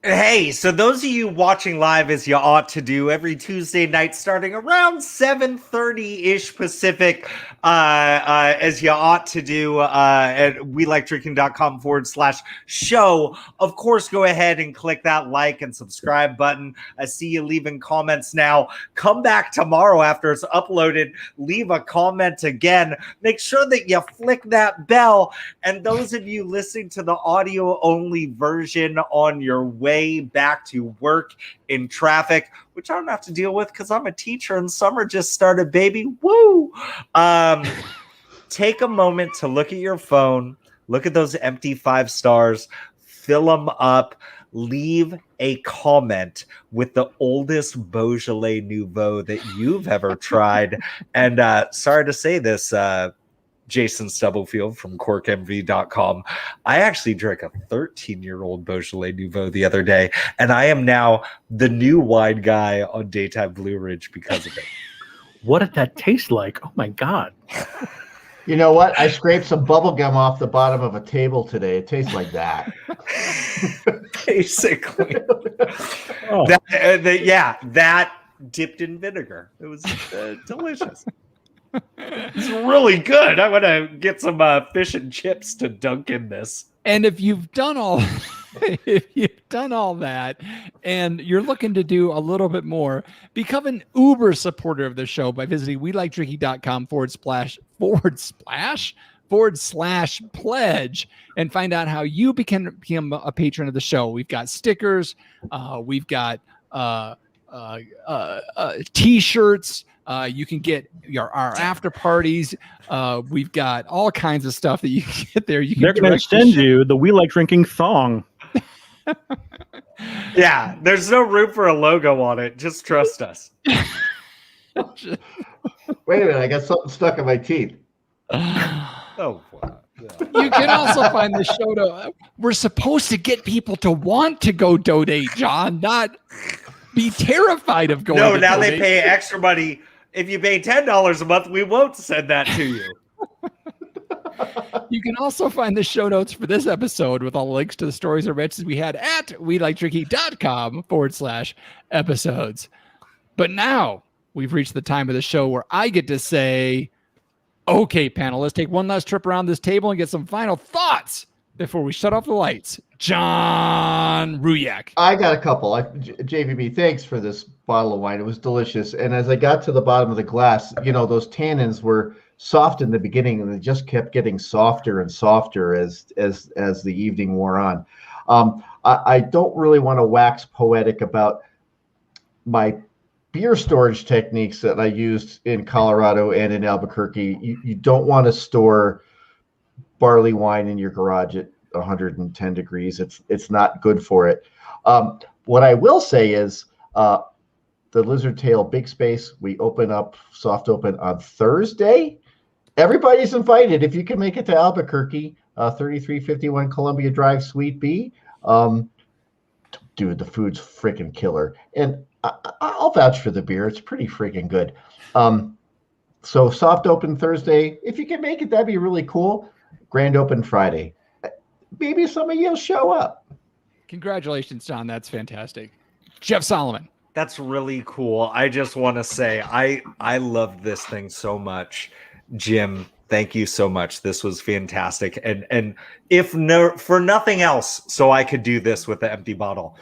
Hey, so those of you watching live, as you ought to do, every Tuesday night starting around 7:30-ish Pacific, as you ought to do at welikedrinking.com/show. Of course, go ahead and click that like and subscribe button. I see you leaving comments now. Come back tomorrow after it's uploaded. Leave a comment again. Make sure that you flick that bell. And those of you listening to the audio-only version on your way back to work in traffic, which I don't have to deal with because I'm a teacher and summer just started, baby. Woo! Take a moment to look at your phone, look at those empty 5 stars, fill them up, leave a comment with the oldest Beaujolais Nouveau that you've ever tried. And sorry to say this, Jason Stubblefield from corkmv.com. I actually drank a 13-year-old Beaujolais Nouveau the other day, and I am now the new wine guy on Daytime Blue Ridge because of it. What did that taste like? Oh my God. You know what? I scraped some bubble gum off the bottom of a table today. It tastes like that. Basically. Oh. That dipped in vinegar. It was delicious. It's really good. I'm gonna get some fish and chips to dunk in this. And if you've done all that and you're looking to do a little bit more, become an Uber supporter of the show by visiting welikedrinking.com/pledge and find out how you become a patron of the show. We've got stickers, we've got t-shirts. You can get our after parties. We've got all kinds of stuff that you can get there. They're going to extend you the We Like Drinking thong. Yeah, there's no room for a logo on it. Just trust us. Wait a minute, I got something stuck in my teeth. Oh, wow. You can also find the show. We're supposed to get people to want to go donate, John, not be terrified of going. No, now donate. They pay extra money. If you pay $10 a month, we won't send that to you. You can also find the show notes for this episode with all the links to the stories or mentions we had at welikedrinking.com/episodes. But now we've reached the time of the show where I get to say, okay, panel, let's take one last trip around this table and get some final thoughts before we shut off the lights. John Ruyak. I got a couple. JVB, thanks for this bottle of wine. It was delicious. And as I got to the bottom of the glass, those tannins were soft in the beginning, and they just kept getting softer and softer as the evening wore on. I don't really want to wax poetic about my beer storage techniques that I used in Colorado and in Albuquerque. You don't want to store barley wine in your garage at 110 degrees. It's not good for it. What I will say is the Lizard Tail Big Space, we soft open on Thursday. Everybody's invited. If you can make it to Albuquerque, 3351 Columbia Drive, Suite B. Dude, the food's freaking killer. And I'll vouch for the beer. It's pretty freaking good. So soft open Thursday. If you can make it, that'd be really cool. Grand open Friday. Maybe some of you'll show up. Congratulations, John. That's fantastic. Jeff Solomon. That's really cool. I just want to say I love this thing so much. Jim, thank you so much. This was fantastic. And if for nothing else, so I could do this with the empty bottle.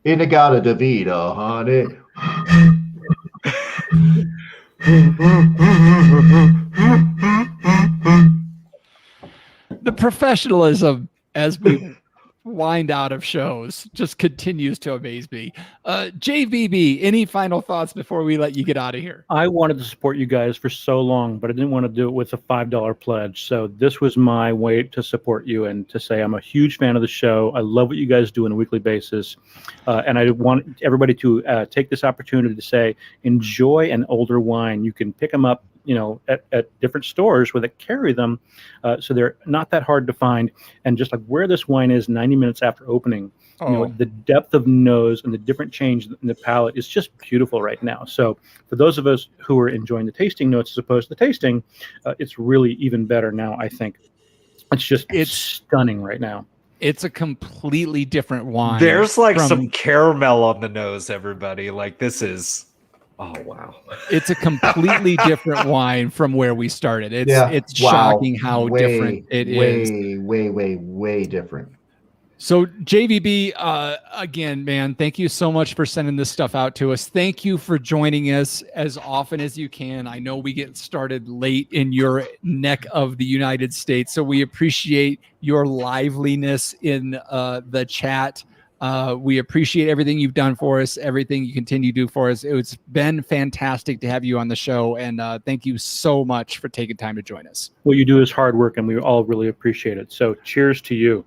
Inagata Davida, honey. The professionalism as we wind out of shows just continues to amaze me. JVB, any final thoughts before we let you get out of here? I wanted to support you guys for so long, but I didn't want to do it with a $5 pledge. So this was my way to support you and to say I'm a huge fan of the show. I love what you guys do on a weekly basis. And I want everybody to take this opportunity to say, enjoy an older wine. You can pick them up at different stores where they carry them, so they're not that hard to find. And just like where this wine is 90 minutes after opening, the depth of nose and the different change in the palate is just beautiful right now. So for those of us who are enjoying the tasting notes as opposed to the tasting, it's really even better now, I think. It's just It's- stunning right now. It's a completely different wine. There's like from- some caramel on the nose, everybody. Like this is, oh wow. It's a completely different wine from where we started. It's Yeah. it's Wow. shocking how different it is. Way different. So JVB, again, man, thank you so much for sending this stuff out to us. Thank you for joining us as often as you can. I know we get started late in your neck of the United States, so we appreciate your liveliness in the chat. We appreciate everything you've done for us, everything you continue to do for us. It's been fantastic to have you on the show, and thank you so much for taking time to join us. What you do is hard work, and we all really appreciate it. So cheers to you.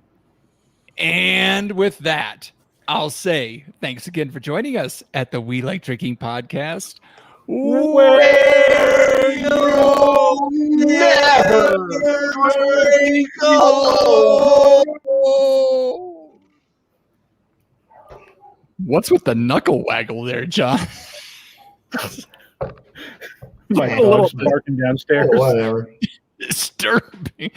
And with that, I'll say thanks again for joining us at the We Like Drinking podcast. Where you never go. What's with the knuckle waggle there, John? My A little dog's barking downstairs. Oh, whatever. Disturbing.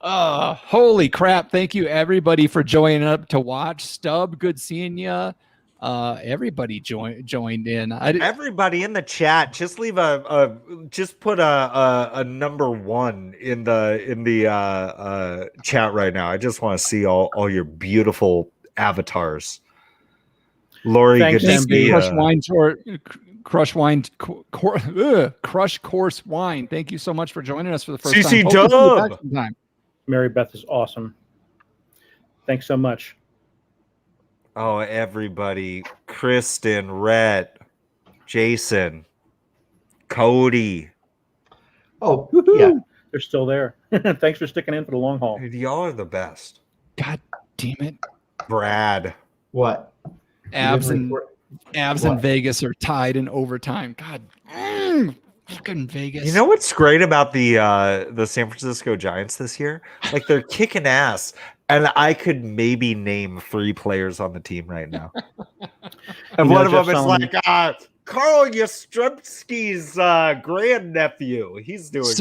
Holy crap. Thank you, everybody, for joining up to watch. Stub, good seeing you. Everybody joined in. Everybody in the chat, just leave just put a number 1 in the chat right now. I just want to see all your beautiful avatars. Lori, Thanks, good to MB. see you. Crush Course Wine. Thank you so much for joining us for the first CC time. Hope to see you back Dub. sometime. Mary Beth is awesome. Thanks so much. Oh, everybody. Kristen, Rhett, Jason, Cody. Oh, Woohoo! yeah. They're still there. Thanks for sticking in for the long haul. Dude, y'all are the best. God damn it. Brad. What? Avs You didn't and What? Vegas are tied in overtime. God, fucking Vegas. You know what's great about the San Francisco Giants this year? Like they're kicking ass, and I could maybe name 3 players on the team right now. And You know, one of Jeff them is Solomon- like Carl Yastrzemski's grandnephew. He's doing great.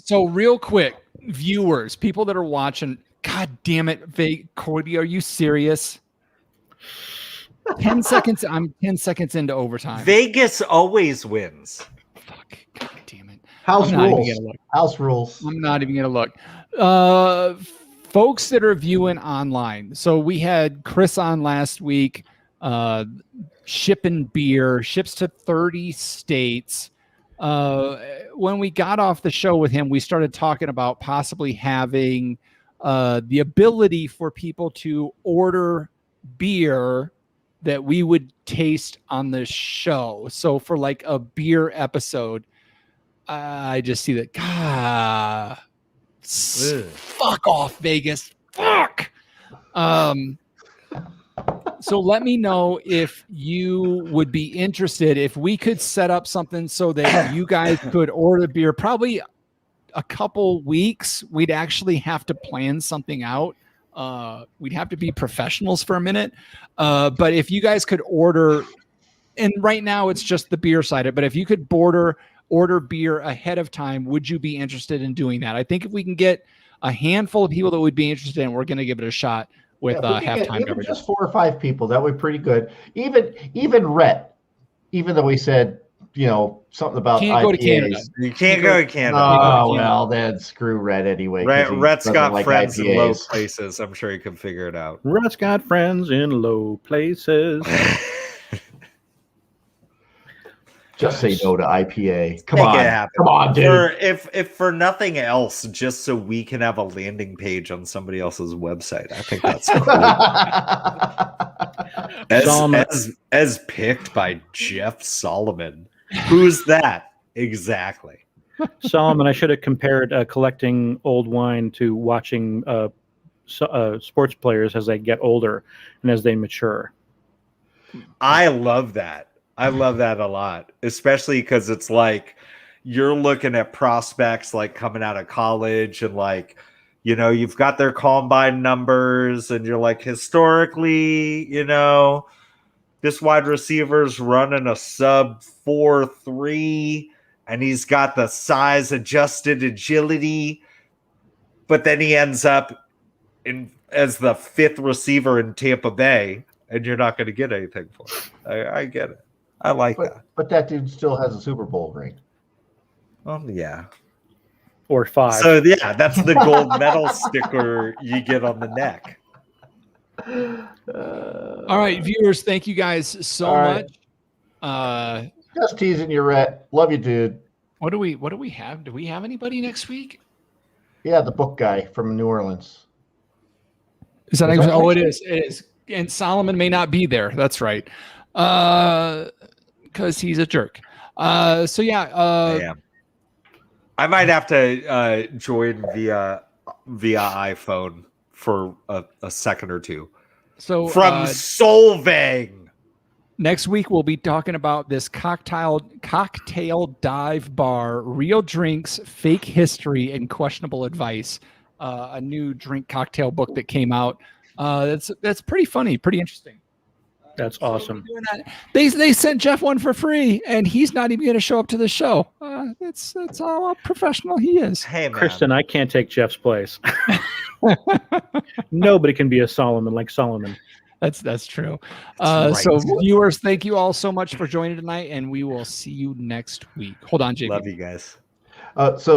So real quick, viewers, people that are watching, God damn it, Cody, are you serious? 10 seconds. I'm 10 seconds into overtime. Vegas always wins. Fuck. God damn it. House I'm not even rules. gonna look. House rules. I'm not even gonna look. Folks that are viewing online. So we had Chris on last week. Shipping beer, ships to 30 states. When we got off the show with him, we started talking about possibly having the ability for people to order beer that we would taste on the show. So for like a beer episode, I just see that. God, fuck off, Vegas. Fuck. So let me know if you would be interested, if we could set up something so that you guys could order beer. Probably a couple weeks. We'd actually have to plan something out. We'd have to be professionals for a minute. But if you guys could order, and right now it's just the beer side, but if you could order beer ahead of time, would you be interested in doing that? I think if we can get a handful of people that would be interested in, we're going to give it a shot with If we could get halftime even coverage. just 4 or 5 people, that would be pretty good. Even Rhett, even though we said, something about Can't go to IPAs. Canada. You can't go to Canada. Oh, well, then screw Rhett anyway. 'cause he Rhett's doesn't got like friends in low IPAs. places. I'm sure he can figure it out. Rhett's got friends in low places. Just say no to IPA. Come Make it on. happen. Come on, dude. If for nothing else, just so we can have a landing page on somebody else's website. I think that's cool. as picked by Jeff Solomon. Who's that? Exactly. Solomon, I should have compared collecting old wine to watching sports players as they get older and as they mature. I love that. I love that a lot, especially because it's like you're looking at prospects like coming out of college and like, you've got their combine numbers and you're like, historically, this wide receiver's running a sub 4.3 and he's got the size adjusted agility. but then he ends up as the 5th receiver in Tampa Bay, and you're not going to get anything for it. I get it. I like that. But that dude still has a Super Bowl ring. Yeah. Or 5. So yeah, that's the gold medal sticker you get on the neck. All right, viewers, thank you guys so much. Just teasing you, Rhett. Love you, dude. What do we have? Do we have anybody next week? Yeah, the book guy from New Orleans. Is that it is. It is. And Solomon may not be there. That's right. Because he's a jerk. So yeah. I am. I might have to join via iPhone for a second or two. So from Solvang. Next week we'll be talking about this cocktail dive bar, real drinks, fake history, and questionable advice. A new drink cocktail book that came out. That's pretty funny, pretty interesting. That's awesome. They sent Jeff one for free, and he's not even going to show up to the show. That's how professional he is. Hey, man. Kristen, I can't take Jeff's place. Nobody can be a Solomon like Solomon. That's true. Right. So viewers, thank you all so much for joining tonight, and we will see you next week. Hold on, JP. Love you guys. So